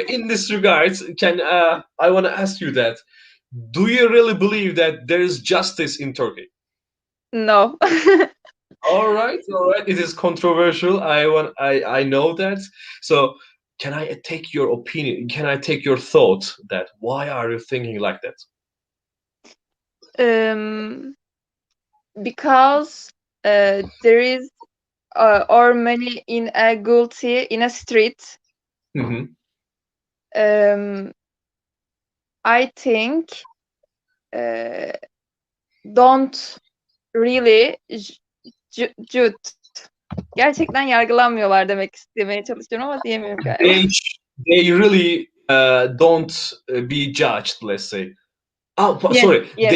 In this regard, I want to ask you that: do you really believe that there is justice in Turkey? No. All right. It is controversial. I know that. So, can I take your opinion? Can I take your thought that why are you thinking like that? Because there is or many in a guilty in a street. I think don't really judge. Gerçekten yargılanmıyorlar demek istemeye çalışıyorum ama diyemiyorum galiba. They really don't be judged, let's say. Oh, Yes, sorry. yes.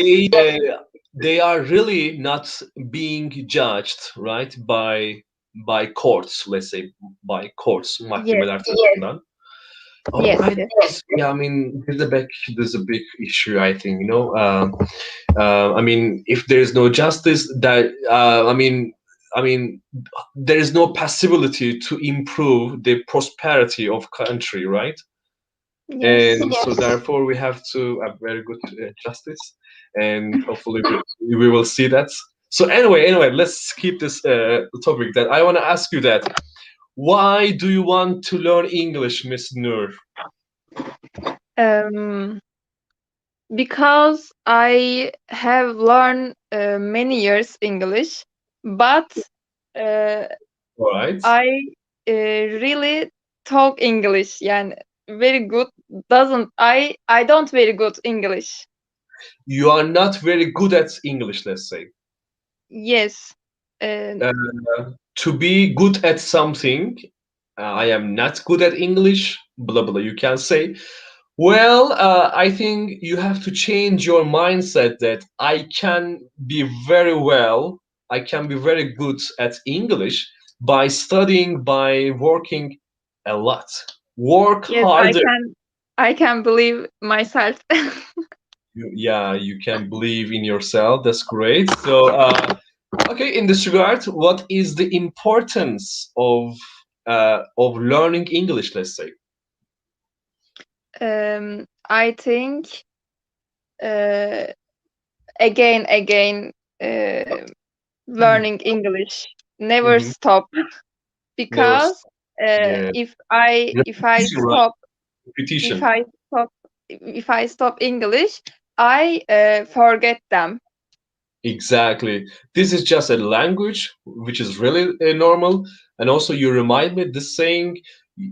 They are really not being judged, right? By courts, let's say, by courts, mahkemeler tarafından. Yes, Alright. yes. Yeah, I mean, there's a big issue, I think, you know. I mean, if there's no justice, that I mean, there is no possibility to improve the prosperity of country, right? Yes. And so therefore we have to have very good justice, and hopefully we will see that. So anyway, let's keep this topic. That I want to ask you that. Why do you want to learn English, Miss Nur? Because I have learned many years English, but All right. I really talk English. Yani very good. I don't very good English. You are not very good at English, let's say. Yes. To be good at something, I am not good at English, blah blah, you can say. Well, I think you have to change your mindset that I can be very good at English by studying, by working a lot. Work harder. I can believe myself. Yeah, you can believe in yourself. That's great. So, okay, in this regard, what is the importance of learning English, let's say? I think again learning English never stop, because if I stop English, I forget them. Exactly. This is just a language, which is really normal. And also, you remind me the saying,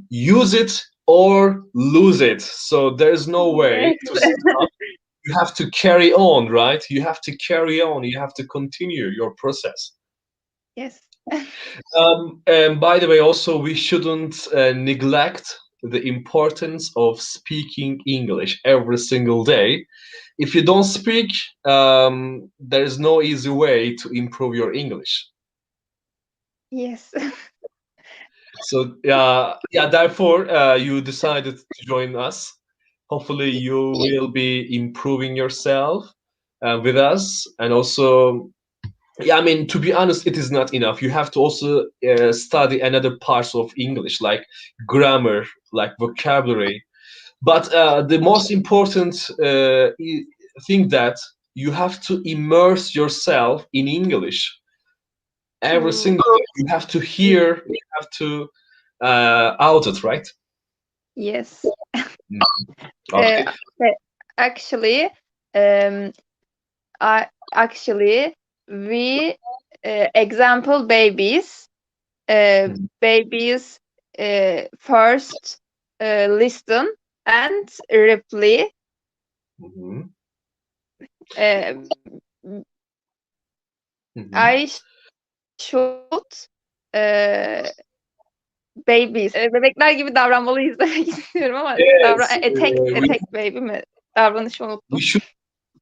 use it or lose it. So there's no way to stop. You have to carry on, right? You have to carry on. You have to continue your process. Yes. And by the way, also, we shouldn't neglect the importance of speaking English every single day. If you don't speak, there is no easy way to improve your English. Yes. So therefore, you decided to join us. Hopefully, you will be improving yourself with us, and also, I mean, to be honest, it is not enough. You have to also study another parts of English, like grammar, like vocabulary. But the most important thing that you have to immerse yourself in English every single day. You have to hear, you have to out it, right? Yes. Okay. Actually, we example babies. Babies first listen and reply. I should babies. Bebekler gibi davranmalıyız demek istiyorum ama etek baby mi? Davranışı unuttum.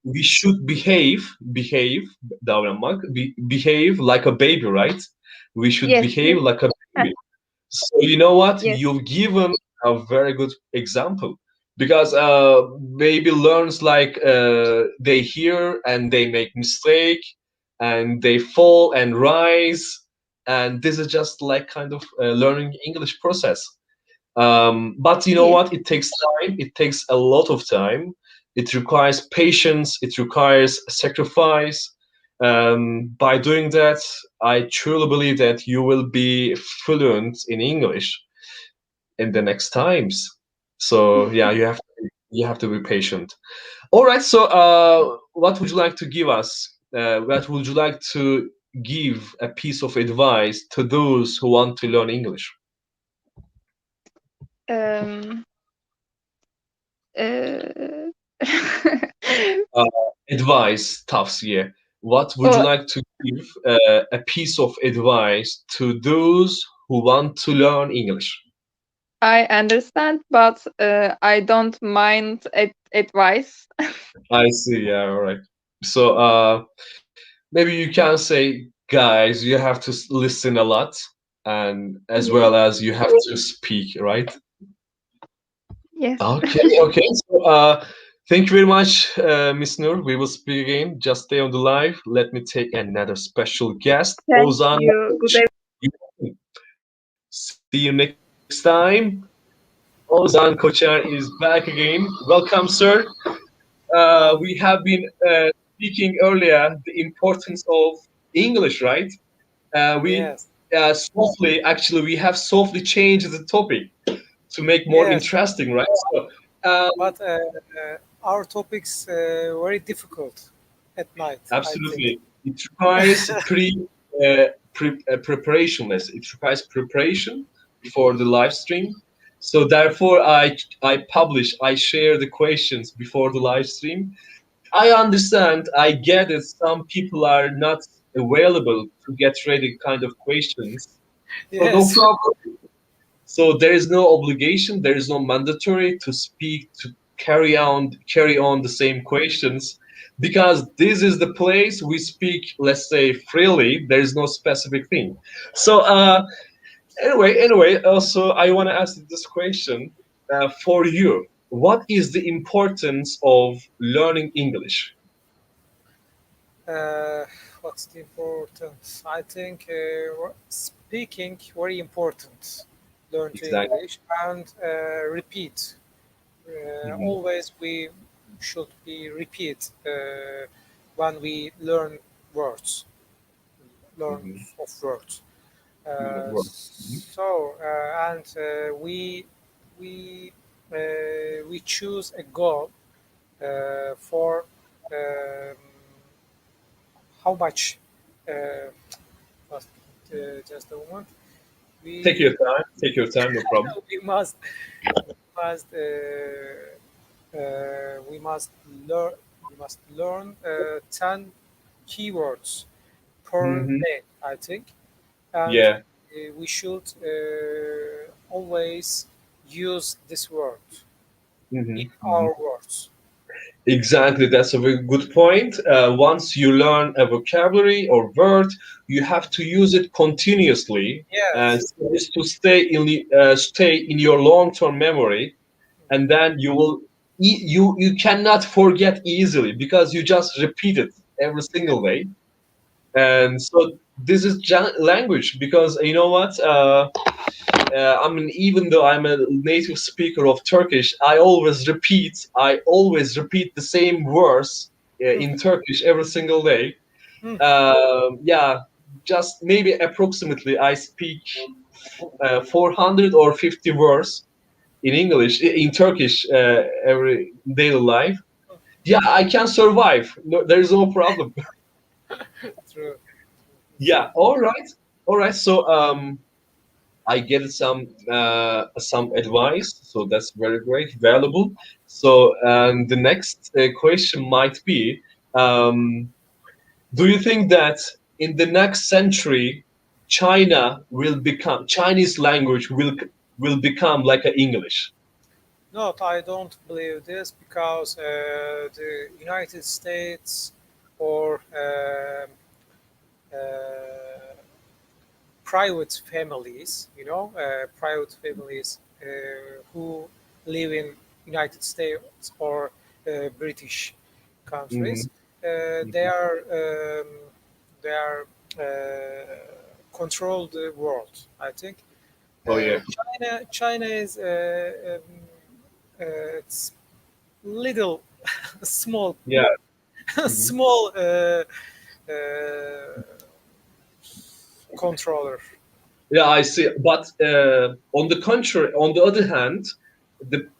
We should behave davranmak, behave like a baby, right? We should behave like a baby. So you know what? You've given a very good example, because baby learns like they hear and they make mistake and they fall and rise, and this is just like kind of learning English process. But you know what? It takes time. It takes a lot of time. It requires patience. It requires sacrifice. By doing that, I truly believe that you will be fluent in English in the next times. So yeah, you have to be patient. All right. So what would you like to give us? What would you like to give a piece of advice to those who want to learn English? advice, tavsiye. What would you like to give a piece of advice to those who want to learn English? I understand, but I don't mind advice. I see. Yeah, all right. So maybe you can say, guys, you have to listen a lot, and as well as you have to speak, right? Yes. Okay, okay. So thank you very much, Miss Nur. We will speak again. Just stay on the live. Let me take another special guest, Thank Ozan. you. Good See you next time. Ozan Koçer is back again. Welcome, sir. We have been speaking earlier the importance of English, right? We Yes. softly, actually, we have softly changed the topic to make more Yes. interesting, right? So, But our topics very difficult at night. absolutely, it requires preparation. It requires preparation before the live stream. So therefore, I share the questions before the live stream. I understand, I get it. Some people are not available to get ready kind of questions. So no Yes. problem. So there is no obligation, there is no mandatory to speak, to carry on the same questions, because this is the place we speak, let's say, freely. There is no specific thing. So anyway, also I want to ask you this question for you. What is the importance of learning English? What's the importance? I think speaking very important. Learn to Exactly. English and repeat. Always we should be repeat when we learn words, learn of words. We choose a goal for how much. Just, just a moment. Take your time. Take your time. No problem. we must must we must learn 10 keywords per day, I think, and Yeah. we should always use this word in our words. Exactly, that's a very good point. Once you learn a vocabulary or word, you have to use it continuously, and Yes. so as to stay in your long-term memory, and then you cannot forget easily because you just repeat it every single day. And so this is language, because you know what? I mean, even though I'm a native speaker of Turkish, I always repeat the same words in Turkish every single day. Yeah, just maybe approximately I speak 400 or 50 words in English, in Turkish, every daily life. Yeah, I can survive. No, there is no problem. True. Yeah, all right, all right. So I get some advice, so that's very great, valuable. So the next question might be, do you think that in the next century, Chinese language will become like a English? No, I don't believe this because the United States or private families, private families who live in United States or British countries, they are control the world. I think Oh yeah. China is it's little small Yeah. small controller. Yeah, I see. But on the contrary, on the other hand,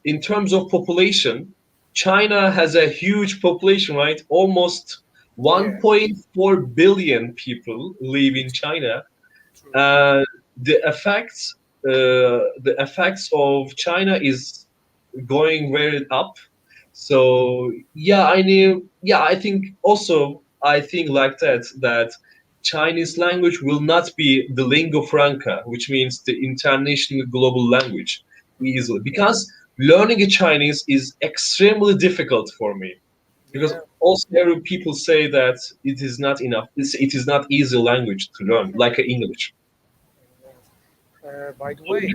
in terms of population, China has a huge population, right? Almost Yeah. 1.4 billion people live in China. The effects of China is going very up. So yeah, I knew. Yeah, I think also I think like that Chinese language will not be the lingua franca, which means the international global language easily, because learning a Chinese is extremely difficult for me. Because Yeah. also every people say that it is not enough. It is not easy language to learn like English. By the way,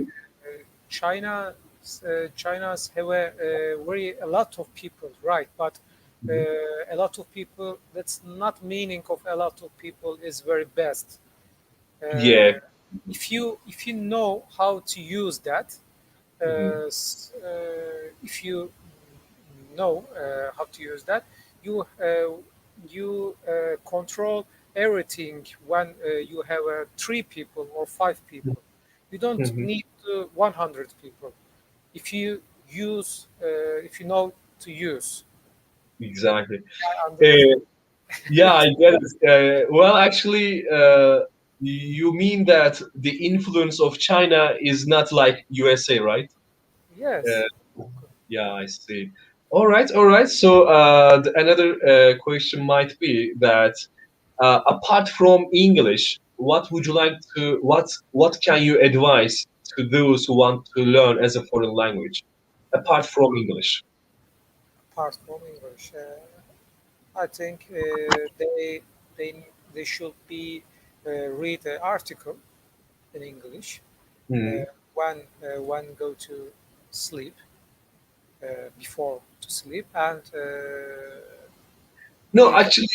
China, China's have a lot of people, right? But a lot of people. That's not meaning of a lot of people is very best. Yeah. If you know how to use that, Mhm. if you know how to use that, you control everything when you have three people or five people. You don't Mhm. need 100 people if you use if you know to use. Exactly. I understand. Yeah, I get it. Well, actually, you mean that the influence of China is not like USA, right? Yes. Uh, yeah, I see. All right. So another question might be that apart from English, what would you like to what can you advise to those who want to learn as a foreign language apart from English? Apart from English, I think they they should be read an article in English Mhm. when go to sleep before to sleep and No, if actually,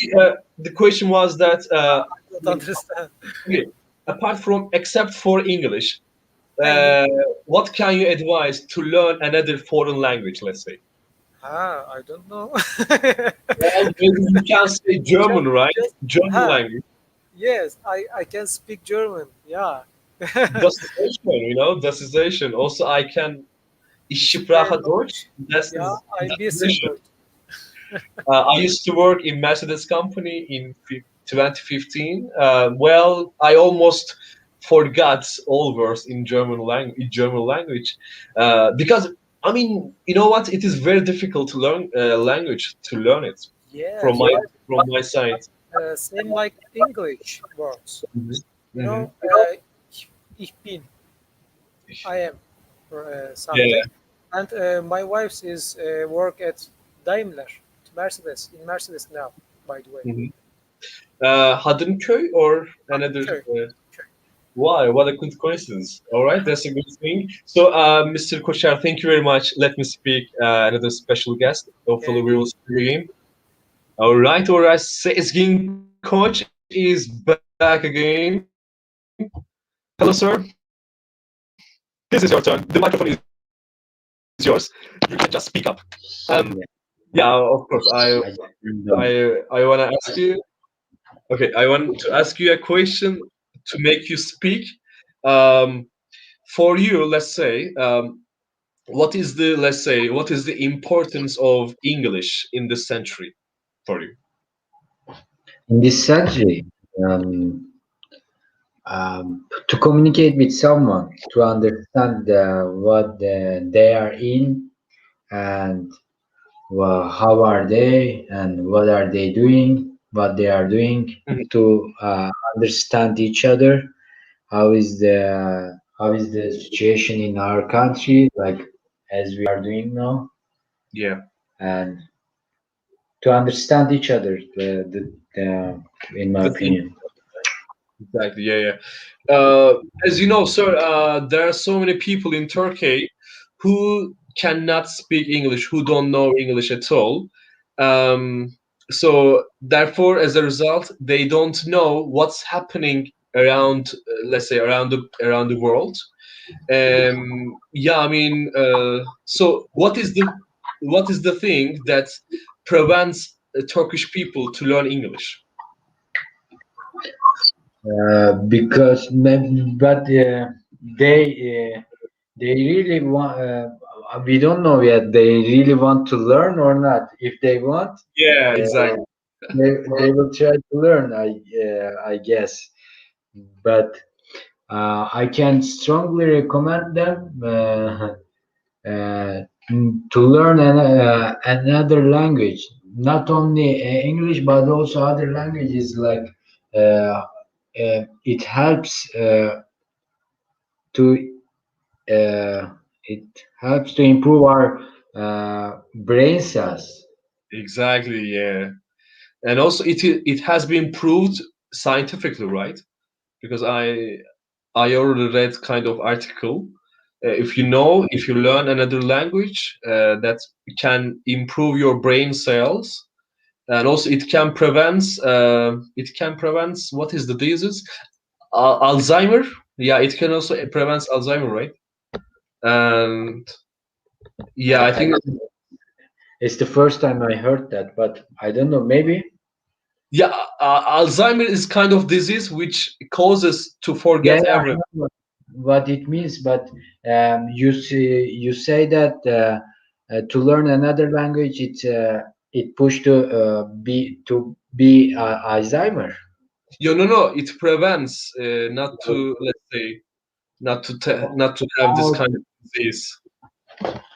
the question was that I don't understand. okay, apart from except for English, Hey, uh, what can you advise to learn another foreign language? Let's say. I don't know. Well, maybe you can say just, German, right? just German ah, language. yes, I can speak German. Yeah. Das ist sehr schön, you know. Das ist sehr schön. Also, I can. Ich Ich spreche spreche Deutsch. Deutsch. Das Ja, ist ein sehr bisschen schön. Deutsch. I used to work in Mercedes company in 2015. Well, I almost forgot all words in German language, because I mean, you know what? It is very difficult to learn language to learn it from Yes, my but from my side. same like English words. Mhm. You Mhm. know, ich bin, I am, Yeah. something. And my wife is work at Daimler, Mercedes, in Mercedes now, by the way. Mhm. Hadımköy or another? Okay. Why? What a good coincidence. All right, that's a good thing. So, Mr. Kochar, thank you very much. Let me speak another special guest. Hopefully, Okay. we will speak again. All right. Sezgin Koch is back again. Hello, sir. This is your turn. The microphone is yours. You can just speak up. Um, yeah, of course. I I want to ask don't. you. Okay, I want to ask you a question to make you speak. Um, for you, let's say, what is the importance of English in this century for you? In this century, um, to communicate with someone, to understand what they are in, and how are they, and what are they doing, what they are doing, to understand each other. How is the situation in our country, like as we are doing now, Yeah, and to understand each other, in my the thing opinion. exactly. Yeah, yeah. As you know, sir, there are so many people in Turkey who cannot speak English, who don't know English at all. Um, so therefore, as a result, they don't know what's happening around, let's say, around the world. Yeah, I mean, so what is the thing that prevents Turkish people to learn English? Because but they really want. We don't know yet. They really want to learn or not. If they want, Yeah, uh, exactly. they will try to learn. I guess, but I can strongly recommend them to learn another language, not only English but also other languages. Like it helps to it helps to improve our brain cells. Exactly, yeah. And also it has been proved scientifically, right? Because I already read kind of article. If if you learn another language, that can improve your brain cells, and also it can prevent what is the disease? Alzheimer. Yeah, it can also prevent Alzheimer, right? And yeah, I think It's the first time I heard that, but I don't know. Maybe. yeah, Alzheimer is kind of disease which causes to Yeah, forget I everything. know what it means, but you say that to learn another language, it push to be Alzheimer. No, it prevents not to, let's say, not to have this kind of disease.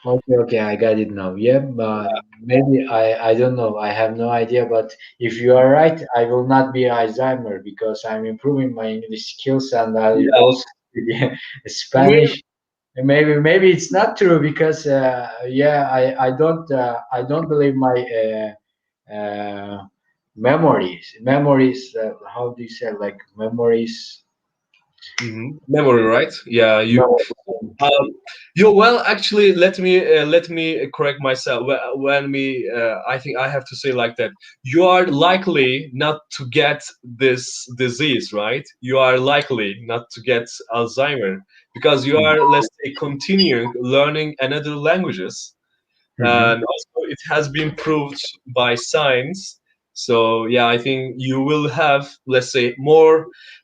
Okay, I got it now. Yeah, but maybe I don't know. I have no idea. But if you are right, I will not be Alzheimer because I'm improving my English skills and I Yeah, also speak maybe, Spanish. Maybe it's not true because yeah, I don't believe my memories. How do you say, like memories? memory, right? Yeah, Um, well, actually, let me correct myself. I think I have to say like that. You are likely not to get this disease, right? You are likely not to get Alzheimer because you are, let's say, continuing learning another languages, Mhm. and also it has been proved by science. So yeah, I think you will have, let's say,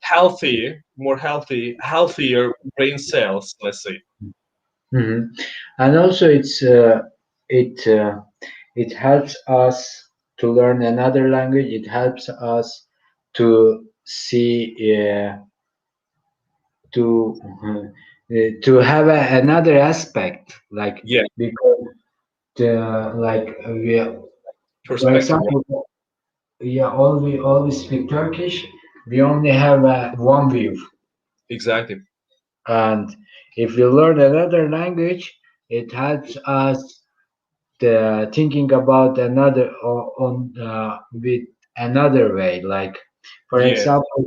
healthier brain cells, let's say. Hmm. And also, it it helps us to learn another language. It helps us to see to have another aspect, like Yeah, because like for perspective, right? example, yeah, all we speak Turkish. We only have one view, Exactly. and if we learn another language, it helps us thinking about another on with another way. Like for Yeah, example,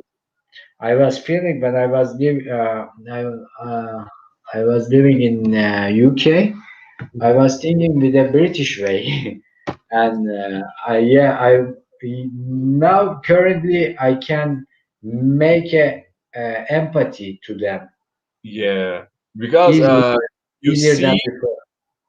I was feeling when I was living in UK. I was thinking with a British way, and I now currently I can make empathy to them yeah. Because easier you than see, before.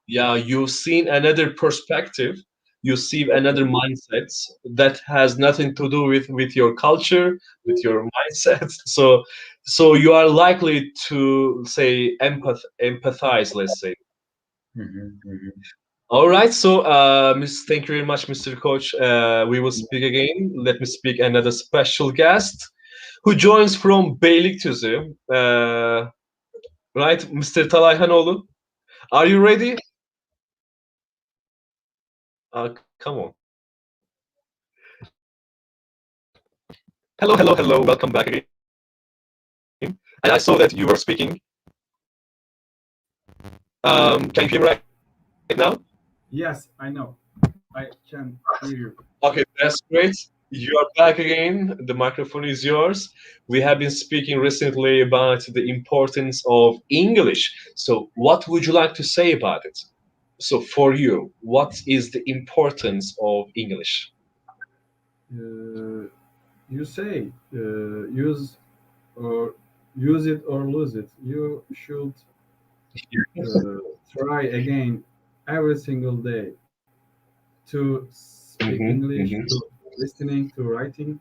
yeah, you've seen another perspective. You see another mindsets that has nothing to do with your culture, with your mindset. So you are likely to say empathize, let's say. Mhm, mhm. All right. So, thank you very much, Mr. Coach. We will speak again. Let me speak another special guest who joins from Beylikdüzü. Right, Mr. Talay Hanoğlu. Are you ready? Come on. Hello. Welcome back again. And I saw that you were speaking. Can you hear me right now? Yes, I know. I can hear you. Okay, that's great. You are back again. The microphone is yours. We have been speaking recently about the importance of English. So, what would you like to say about it? So, for you, what is the importance of English? You say or use it or lose it. You should try again every single day to speak Mhm, English, mhm. to listening, to writing.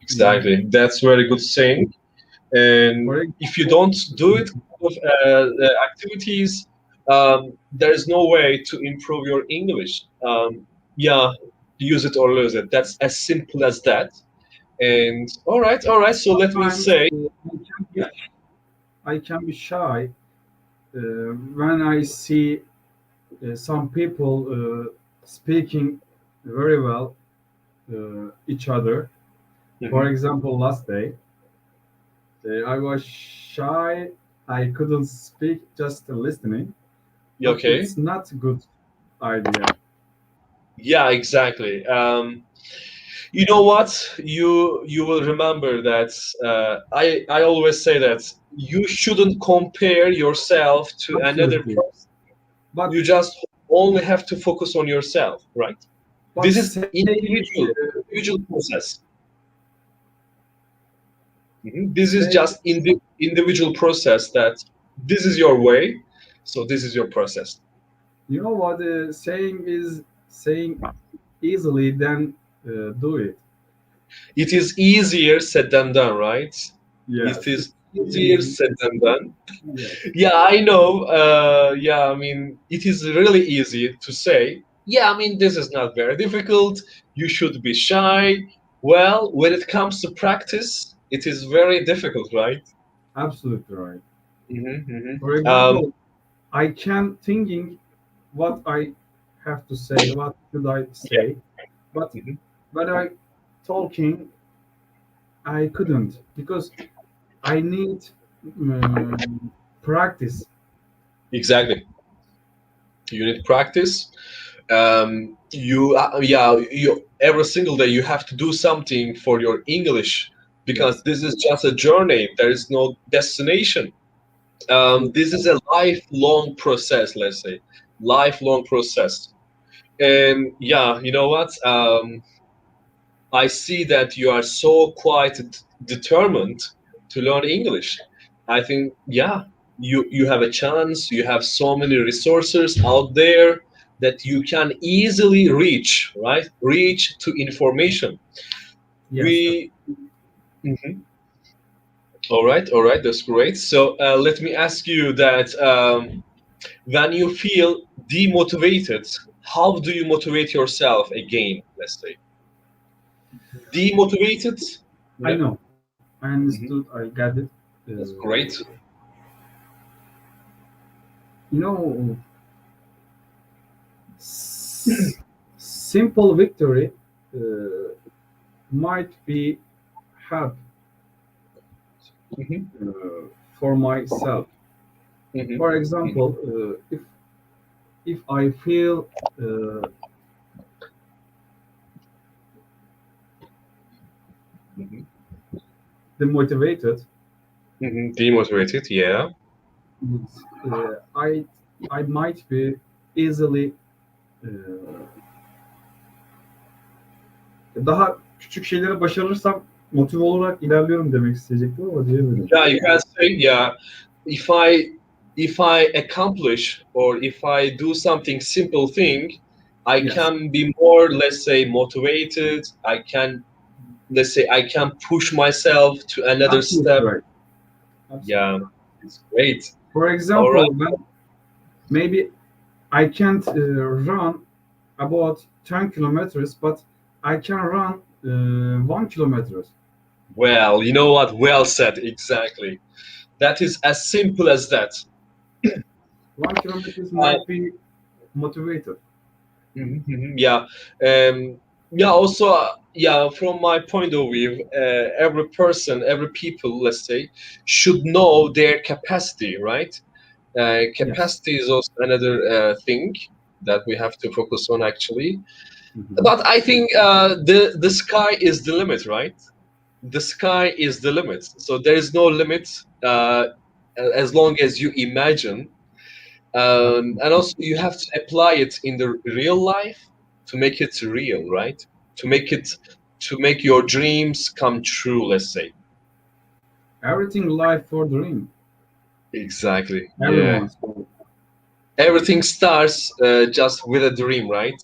Mm, Exactly. That's very good saying. And For if you don't do it, activities, there is no way to improve your English. Yeah, use it or lose it. That's as simple as that. And all right. So let me sometimes say, I can be shy when I see some people speaking very well each other. For example, last day I was shy. I couldn't speak, just listening. But Okay. it's not a good idea. Yeah, exactly. You know what? You will remember that I always say that you shouldn't compare yourself to another Absolutely. person. But You just only have to focus on yourself, right? but This is saying individual process. This is say, just individual process that this is your way, so this is your process. you know what? Saying is saying easily than do it. It is easier said than done, right? Yes. It is easier said than done. Yes. Yeah, I know. Yeah, I mean, it is really easy to say, yeah, I mean, this is not very difficult. You should be shy. Well, when it comes to practice, it is very difficult, right? Absolutely right. Mm-hmm. For example, I can thinking what I have to say, what should I say, but Mhm. when I talking, I couldn't because I need practice. Exactly. You need practice. You every single day you have to do something for your English because Yes. this is just a journey. There is no destination. This is a lifelong process, let's say, lifelong process. And yeah, you know what? I see that you are so quite determined to learn English. I think, yeah, you have a chance. You have so many resources out there that you can easily reach, right? Reach to information. Yes. We, Mhm. All right, that's great. So let me ask you that when you feel demotivated, how do you motivate yourself again? Let's say demotivated. I Yeah. know. I understood. Mhm. I got it. That's Uh, great. you know, simple victory might be help Mhm. for myself. Mhm. For Mhm. example, if I feel Mhm. demotivated, Demotivated, yeah. I might be easily e, daha küçük şeyleri başarırsam motive olarak ilerliyorum demek isteyecektim ama diyemedim. Yeah, you can say, yeah, if I accomplish or if I do something simple thing, I Yes, can be more, let's say, motivated. I can, let's say, I can push myself to another absolutely step. right. Absolutely. Yeah, it's great. For All right. example, when maybe I can't run about 10 kilometers, but I can run 1 kilometer. Well, you know what? Well said. Exactly. That is as simple as that. 1 kilometers Uh, might be motivated. Yeah. Yeah. Also, yeah. From my point of view, every person, every people, let's say, should know their capacity, right? Yes. Capacity is also another thing that we have to focus on, actually. Mhm. But I think the sky is the limit, right? The sky is the limit. So there is no limit as long as you imagine. And also, you have to apply it in the real life to make it real, right? To make it, to make your dreams come true. Let's say. Everything life for dream. Exactly. Yeah. Everyone's goal. Everything starts just with a dream, right?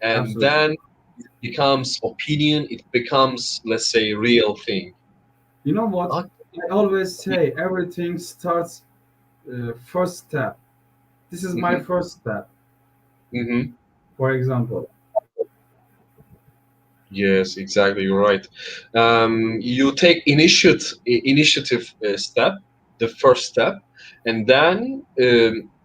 And Absolutely. then it becomes opinion. It becomes, let's say, real thing. You know what? Okay. I always say everything starts first step. This is my hmm first step. hmm For example, Yes, exactly. You're right. You take initiative step, the first step, and then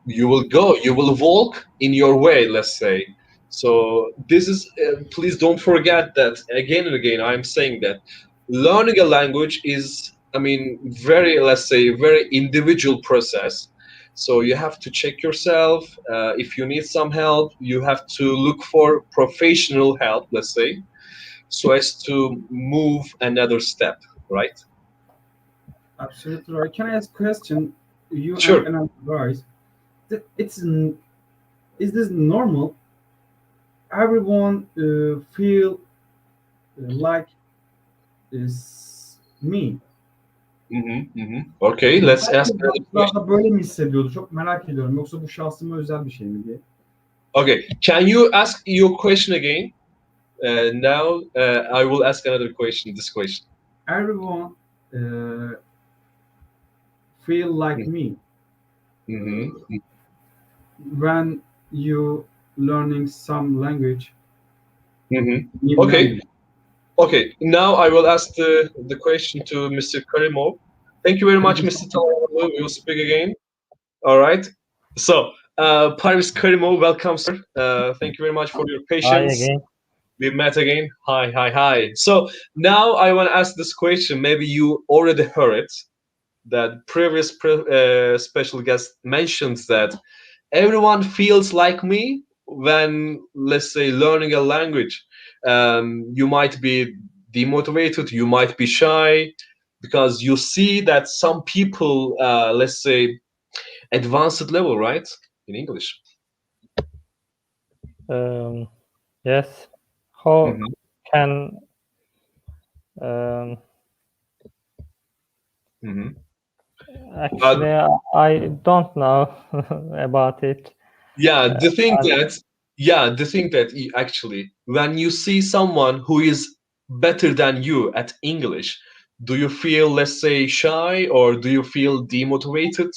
you will go, you will walk in your way, let's say. So this is, please don't forget that again and again. I'm saying that learning a language is, I mean, very, let's say, very individual process. So you have to check yourself. If you need some help, you have to look for professional help, let's say, so as to move another step, right? Absolutely right. Can I ask a question? You Sure. and guys, is this normal? Everyone feel like is me. Okay, let's ask another question. Biraz da böyle mi hissediyordu? Çok merak ediyorum. Yoksa bu şahsıma özel bir şey mi diye. Okay, can you ask your question again? Now I will ask another question. This question. Everyone feel like me when you learning some language. new Okay. language. Okay. Now I will ask the question to Mr. Karimov. Thank you very much, Mr. Talanoğlu. We will speak again. All right. So, Paris Karimov, welcome, sir. Thank you very much for your patience. Hi again. We met again. Hi, hi, hi. So now I want to ask this question. Maybe you already heard it. That previous special guest mentions that everyone feels like me when, let's say, learning a language. You might be demotivated, you might be shy, because you see that some people, let's say, advanced level, right, in English. Yes. How can actually I don't know about it. Yeah, the thing that actually, when you see someone who is better than you at English, do you feel, let's say, shy, or do you feel demotivated?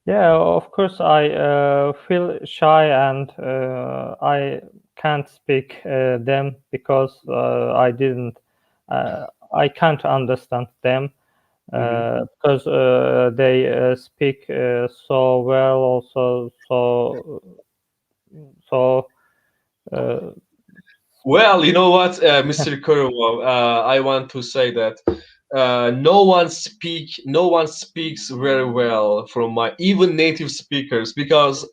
Yeah, of course I feel shy, and I can't speak them because I can't understand them because they speak so well also, Well, you know what, Mr. Kurumov, I want to say that no one speaks very well from my even native speakers, because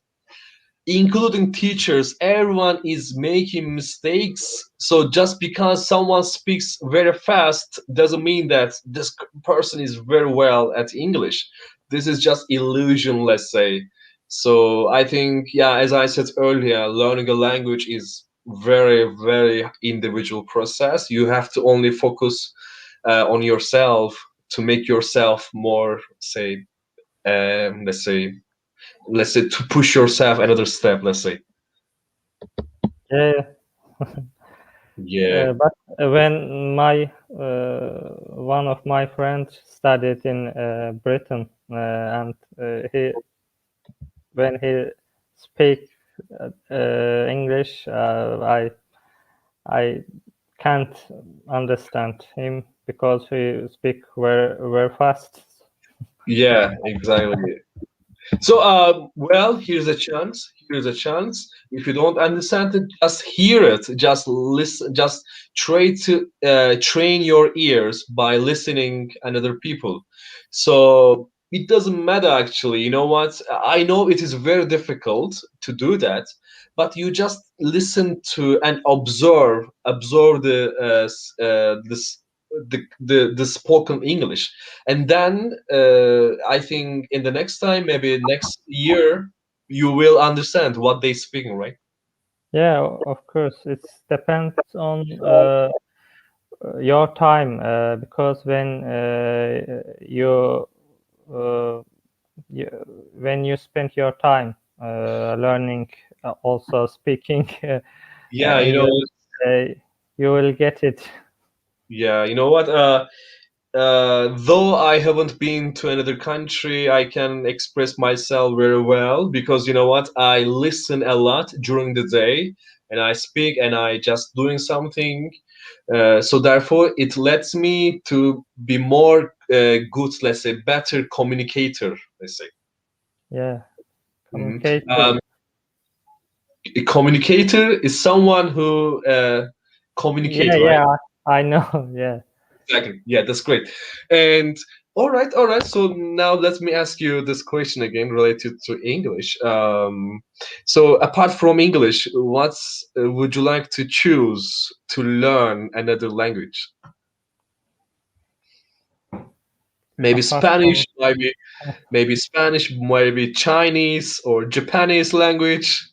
including teachers, everyone is making mistakes. So just because someone speaks very fast doesn't mean that this person is very well at English. This is just illusion, let's say. So I think, yeah, as I said earlier, learning a language is very, very individual process. You have to only focus on yourself to make yourself more, say, let's say, to push yourself another step, let's say. Yeah. Yeah. But when my one of my friends studied in Britain, and when he speak English, I can't understand him because he speak very fast. Yeah, exactly. So, well, here's a chance. Here's a chance. If you don't understand it, just hear it. Just listen. Just try to train your ears by listening another people. So it doesn't matter actually. You know what? I know it is very difficult to do that, but you just listen to and observe the spoken English, and then I think in the next time, maybe next year, you will understand what they speaking, right? Yeah, of course. It depends on your time, because when when you spend your time learning, also speaking, Yeah, you know. You will get it. Yeah, you know what? Though I haven't been to another country, I can express myself very well, because you know what? I listen a lot during the day, and I speak, and I just doing something. So therefore, it lets me to be more good, let's say, better communicator, let's say. Yeah. Mhm. Communicator. A communicator is someone who communicates, Yeah, right? yeah, I know. Yeah. Exactly. Yeah, that's great. And all right. So now let me ask you this question again related to English. So apart from English, what's would you like to choose to learn another language? Maybe Apart Spanish, from maybe Spanish, maybe Chinese or Japanese language,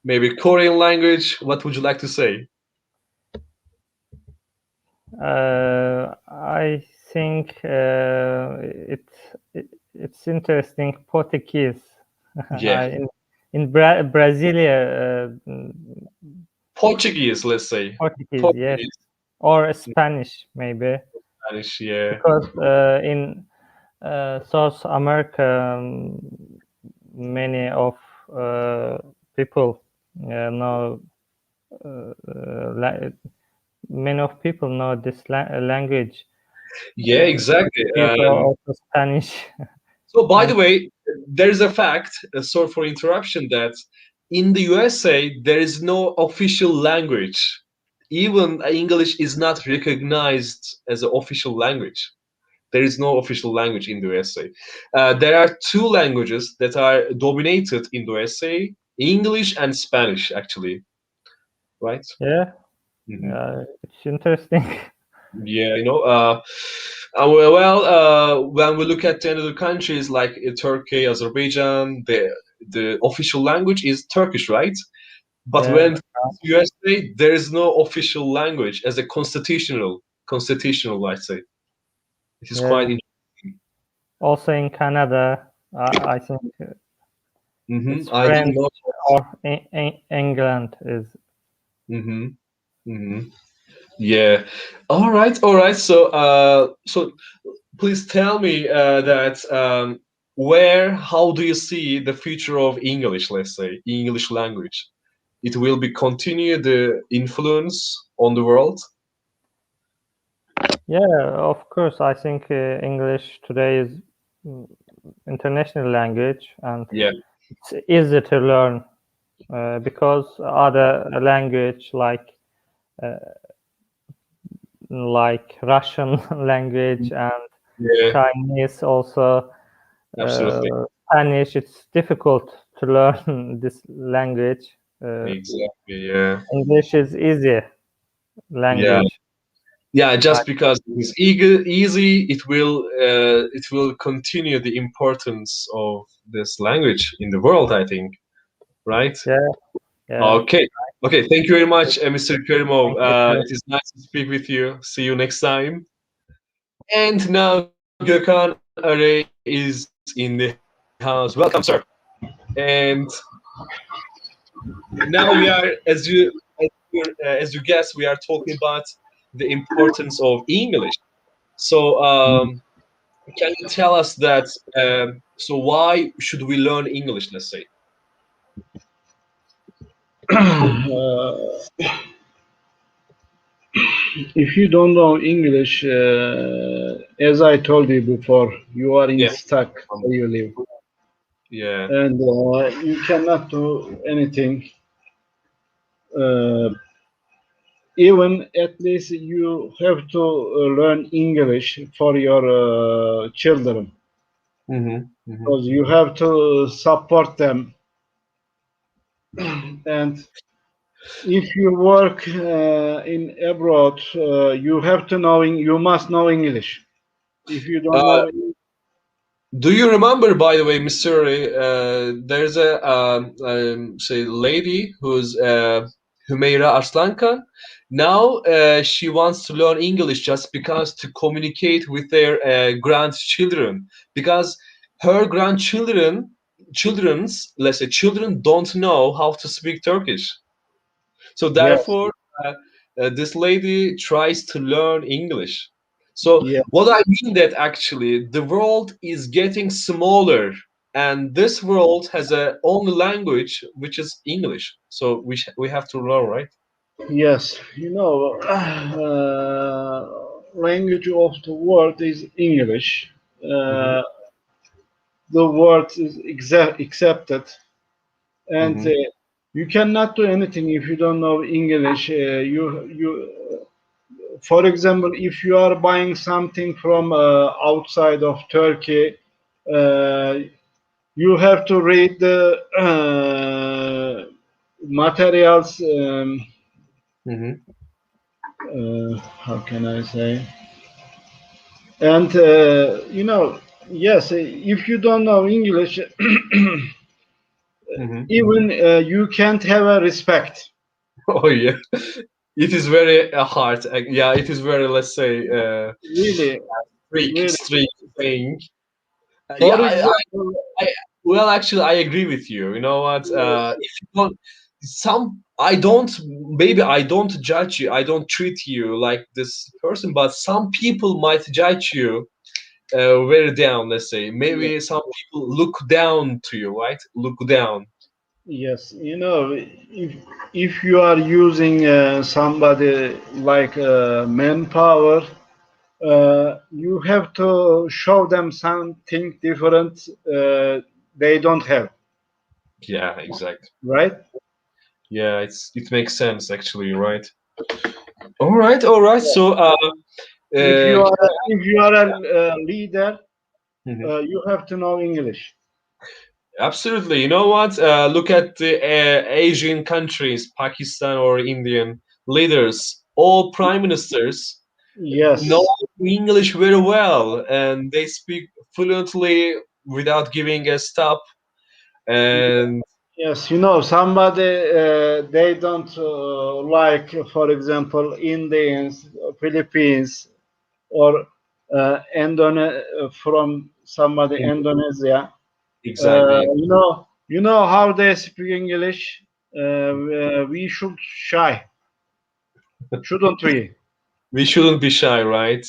maybe Korean language. What would you like to say? I think it's interesting. Portuguese. Yeah. In Brasilia, Portuguese, let's say. Portuguese, yes, Portuguese, or Spanish maybe, Spanish, yeah. because in South America, many of people know many of people know this language. Yeah, exactly. Also Spanish. So, by And the way, there's a fact, sorry for interruption, that in the USA, there is no official language. Even English is not recognized as an official language. There is no official language in the USA. There are two languages that are dominated in the USA, English and Spanish, actually. Right? yeah, Mhm. it's interesting. Yeah, when we look at the other countries like Turkey, Azerbaijan, the official language is Turkish, right? But Yeah. when it comes to USA, there is no official language as a constitutional, I'd say. It is quite Yeah. interesting. Also in Canada, I think it's I didn't French know. or England is. Yeah. All right. So please tell me that how do you see the future of English, let's say, English language? It will be continue the influence on the world? Yeah, of course. I think English today is international language, and Yeah. it's easy to learn because other language like Russian language and Yeah. Chinese, also Absolutely. Spanish. It's difficult to learn this language. Exactly. Yeah. English is easy language. Yeah, just because it's easy, it will continue the importance of this language in the world, I think. Right? Yeah. Yeah. Okay. Thank you very much, Mr. Karimov. Thank you. It is nice to speak with you. See you next time. And now Gökhan Arey is in the house. Welcome, sir. And now we are, as you guess, we are talking about the importance of English. So, can you tell us that? So, why should we learn English? Let's say. If you don't know English, as I told you before, you are stuck where you live. Yeah. And you cannot do anything. Even at least you have to learn English for your children. Because you have to support them. And if you work in abroad, you have to you must know English. If you don't know English, do you remember, by the way, Mr. There's a say lady who's Hümeyra Arslankan. Now she wants to learn English just because to communicate with their grandchildren, because her let's say children don't know how to speak Turkish. So therefore, this lady tries to learn English. So what I mean that actually the world is getting smaller, and this world has a only language which is English. So we have to learn, right? yes, language of the world is English. Mhm. The word is accepted, and Mhm. you cannot do anything if you don't know English. For example, if you are buying something from outside of Turkey, you have to read the materials. Mhm. How can I say? And yes, if you don't know English, Mhm. even you can't have a respect. Oh yeah, it is very hard. Yeah, it is very, let's say, Really, really. strict thing. Yeah, For example, I, well, actually, I agree with you. You know what? If you don't, I don't. Maybe I don't judge you. I don't treat you like this person, but some people might judge you very down. Let's say maybe some people look down to you, right? Look down. yes, if you are using somebody like manpower, you have to show them something different they don't have, Yeah, exactly. right? Yeah, it makes sense actually, right? All right, all right. So, uh, If you are a leader, mhm. you have to know English. Absolutely. You know what? Look at the Asian countries, Pakistan or Indian leaders. All prime ministers know Yes, English very well, and they speak fluently without giving a stop. And yes, somebody they don't like, for example, Indians, Philippines, or from somebody Indonesia. exactly, You know how they speak English. We should shy, shouldn't we? we shouldn't be shy, right?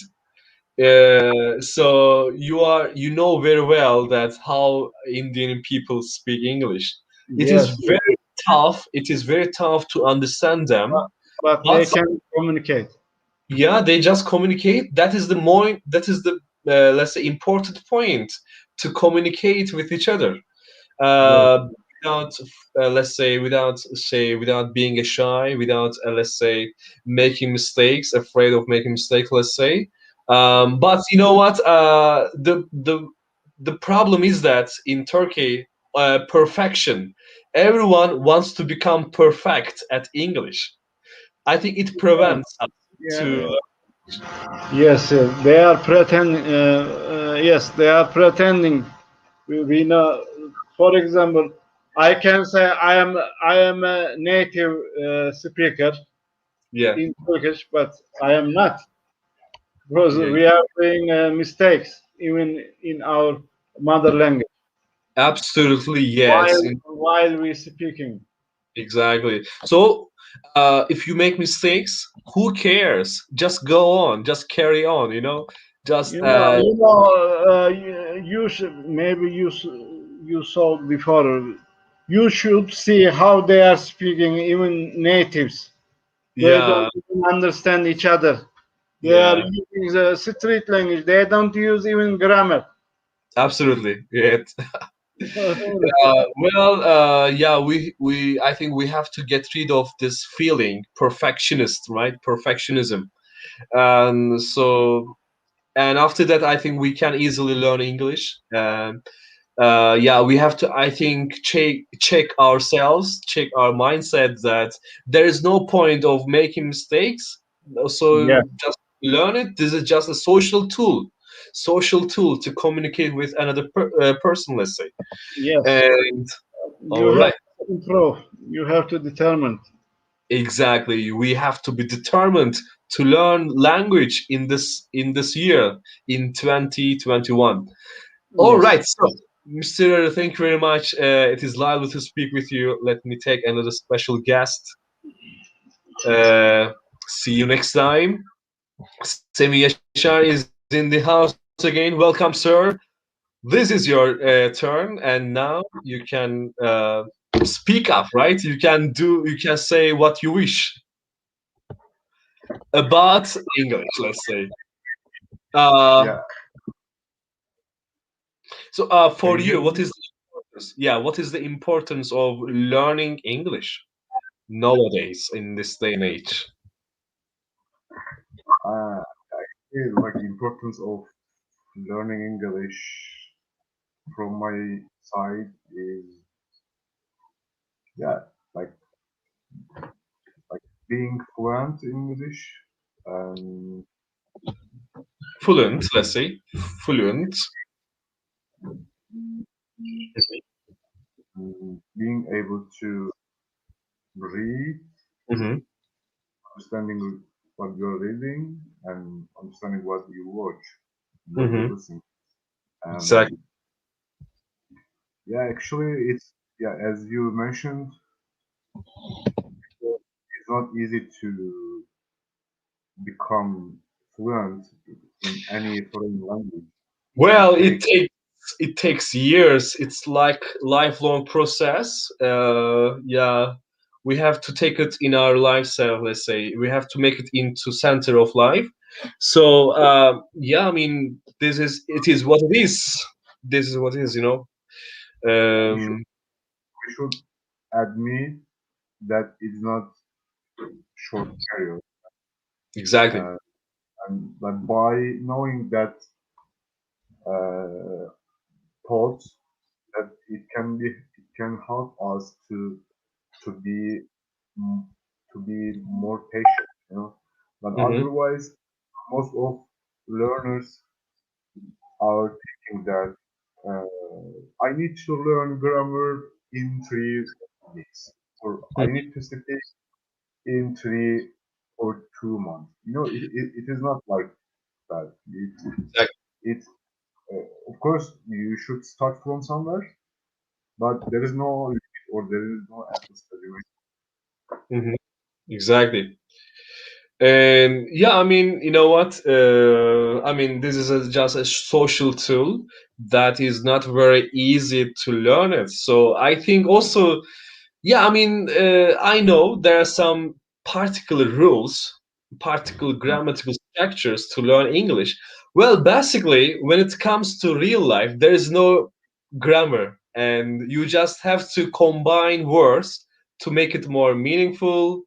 So you know very well that how Indian people speak English. It is Yes, very tough. It is very tough to understand them. but But they can communicate. yeah, they just communicate. That is the more. That is the let's say important point to communicate with each other. Yes, Uh, without without being a shy, without let's say making mistakes, afraid of making mistakes. Let's say. But you know what? The problem is that in Turkey, perfection. Everyone wants to become perfect at English. I think it prevents us to. yeah. Yes, they are pretend. Yes, they are pretending. We know. For example, I can say I am a native speaker Yeah, in Turkish, but I am not, because yeah, we are doing mistakes even in our mother language absolutely yes. while we speaking. Exactly. So, if you make mistakes, who cares? Just go on, just carry on. Just You should maybe you saw before. You should see how they are speaking, even natives. They yeah, don't even understand each other. They are yeah, using the street language. They don't use even grammar. absolutely. Yeah. Well, yeah, we I think we have to get rid of this feeling, perfectionist, right? Perfectionism, and so and after that, I think we can easily learn English. Yeah, we have to, I think, check ourselves, check our mindset that there is no point of making mistakes. So Yeah. just learn it. This is just a social tool to communicate with another person, let's say. Yes. And You all have right, to improve. You have to determine. exactly. We have to be determined to learn language in this year, in 2021. All Yes. right, so Mr. Thank you very much. It is lovely to speak with you. Let me take another special guest. See you next time. Semi Yashar is in the house again. Welcome, sir. This is your turn, and now you can speak up, right? You can say what you wish about English, let's say. Yeah. So, for Can you, you what is the importance? Yeah, what is the importance of learning English nowadays in this day and age? I feel like the importance of learning English from my side is, yeah, like being fluent in English and Fluent, let's say, fluent. being able to read, Hmm. understanding what you're reading, and understanding what you watch, what you Hmm. listen. Exactly. Yeah, actually, yeah, as you mentioned, it's not easy to become fluent in any foreign language. Well, It takes it takes years. It's like lifelong process. Yeah, we have to take it in our lifestyle. Let's say we have to make it into center of life. So yeah, I mean, it is what it is. This is what it is. we should Um, we should admit that it's not short period, exactly. and but by knowing that uh, thoughts, that it can help us to be mm, to be more patient, but Hmm. otherwise most of learners are thinking that I need to learn grammar in 3 weeks, or I need to speak in 3 or 2 months. It is not like that. Exactly. It's of course you should start from somewhere, but there is no limit or there is no end to study. Hmm. Exactly. And yeah, I mean, you know what? I mean, this is just a social tool that is not very easy to learn it. So I think also, yeah, I mean, I know there are some particular rules, particular grammatical structures to learn English. Well, basically, when it comes to real life, there is no grammar, and you just have to combine words to make it more meaningful,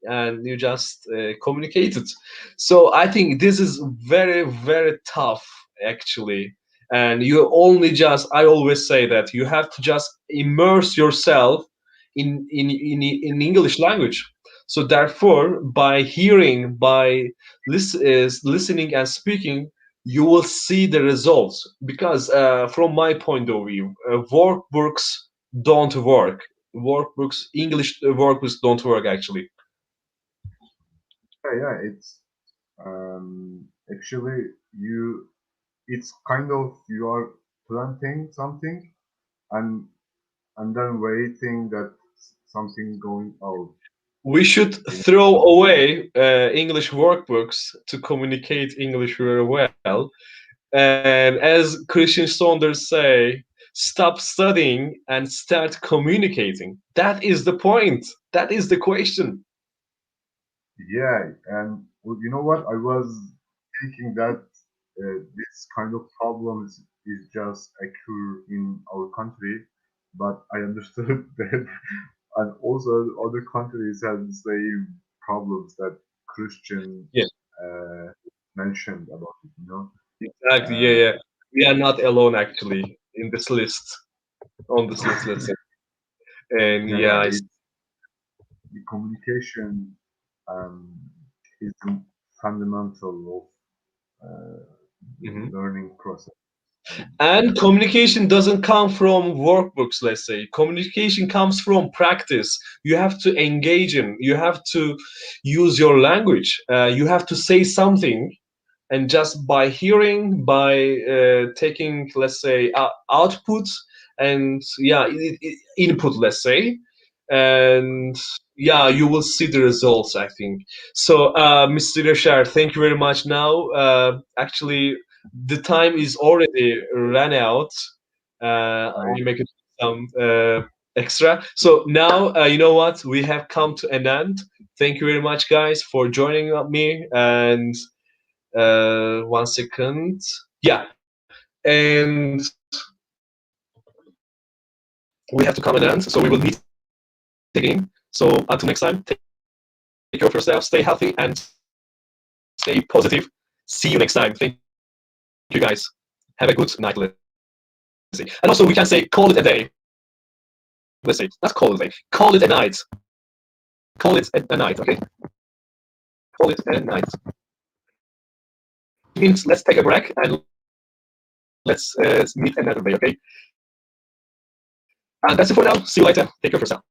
and you just communicate it. So I think this is very, very tough, actually. And you only just, I always say that you have to just immerse yourself in English language. So therefore, by hearing, by listening and speaking, you will see the results. Because from my point of view, workbooks don't work. English workbooks don't work, actually. Yeah, it's actually you. It's kind of you are planting something and then waiting that something going out. We should throw away English workbooks to communicate English very well. And as Christian Saunders say, stop studying and start communicating. That is the point. That is the question. Yeah, and you know what? I was thinking that this kind of problems is just occur in our country, but I understood that, and also other countries have the same problems that Christian Yeah, uh, mentioned about it. exactly. Yeah, Uh, yeah. We are not alone, actually, in this list. On this list, let's say. And yeah, yeah, yeah. The communication um, is the fundamental of Mhm. learning process. And communication doesn't come from workbooks, let's say. Communication comes from practice. You have to engage in, you have to use your language. You have to say something, and just by hearing, by taking, let's say, output, and yeah, input, let's say, and yeah, you will see the results, I think. So, Mr. Rashar, thank you very much. Now, actually, the time is already ran out. I We make it some extra. So now, you know what? We have come to an end. Thank you very much, guys, for joining me. And 1 second. Yeah, and we have to come and end, so we will meet again. So until next time, take care of yourself, stay healthy, and stay positive. See you next time. Thank you, guys. Have a good night. Let's see. And also, we can say call it a day. Let's say, not call it a day. Call it a night. Call it a night, okay? Call it a night. It means let's take a break and let's meet another day, okay? And that's it for now. See you later. Take care of yourself.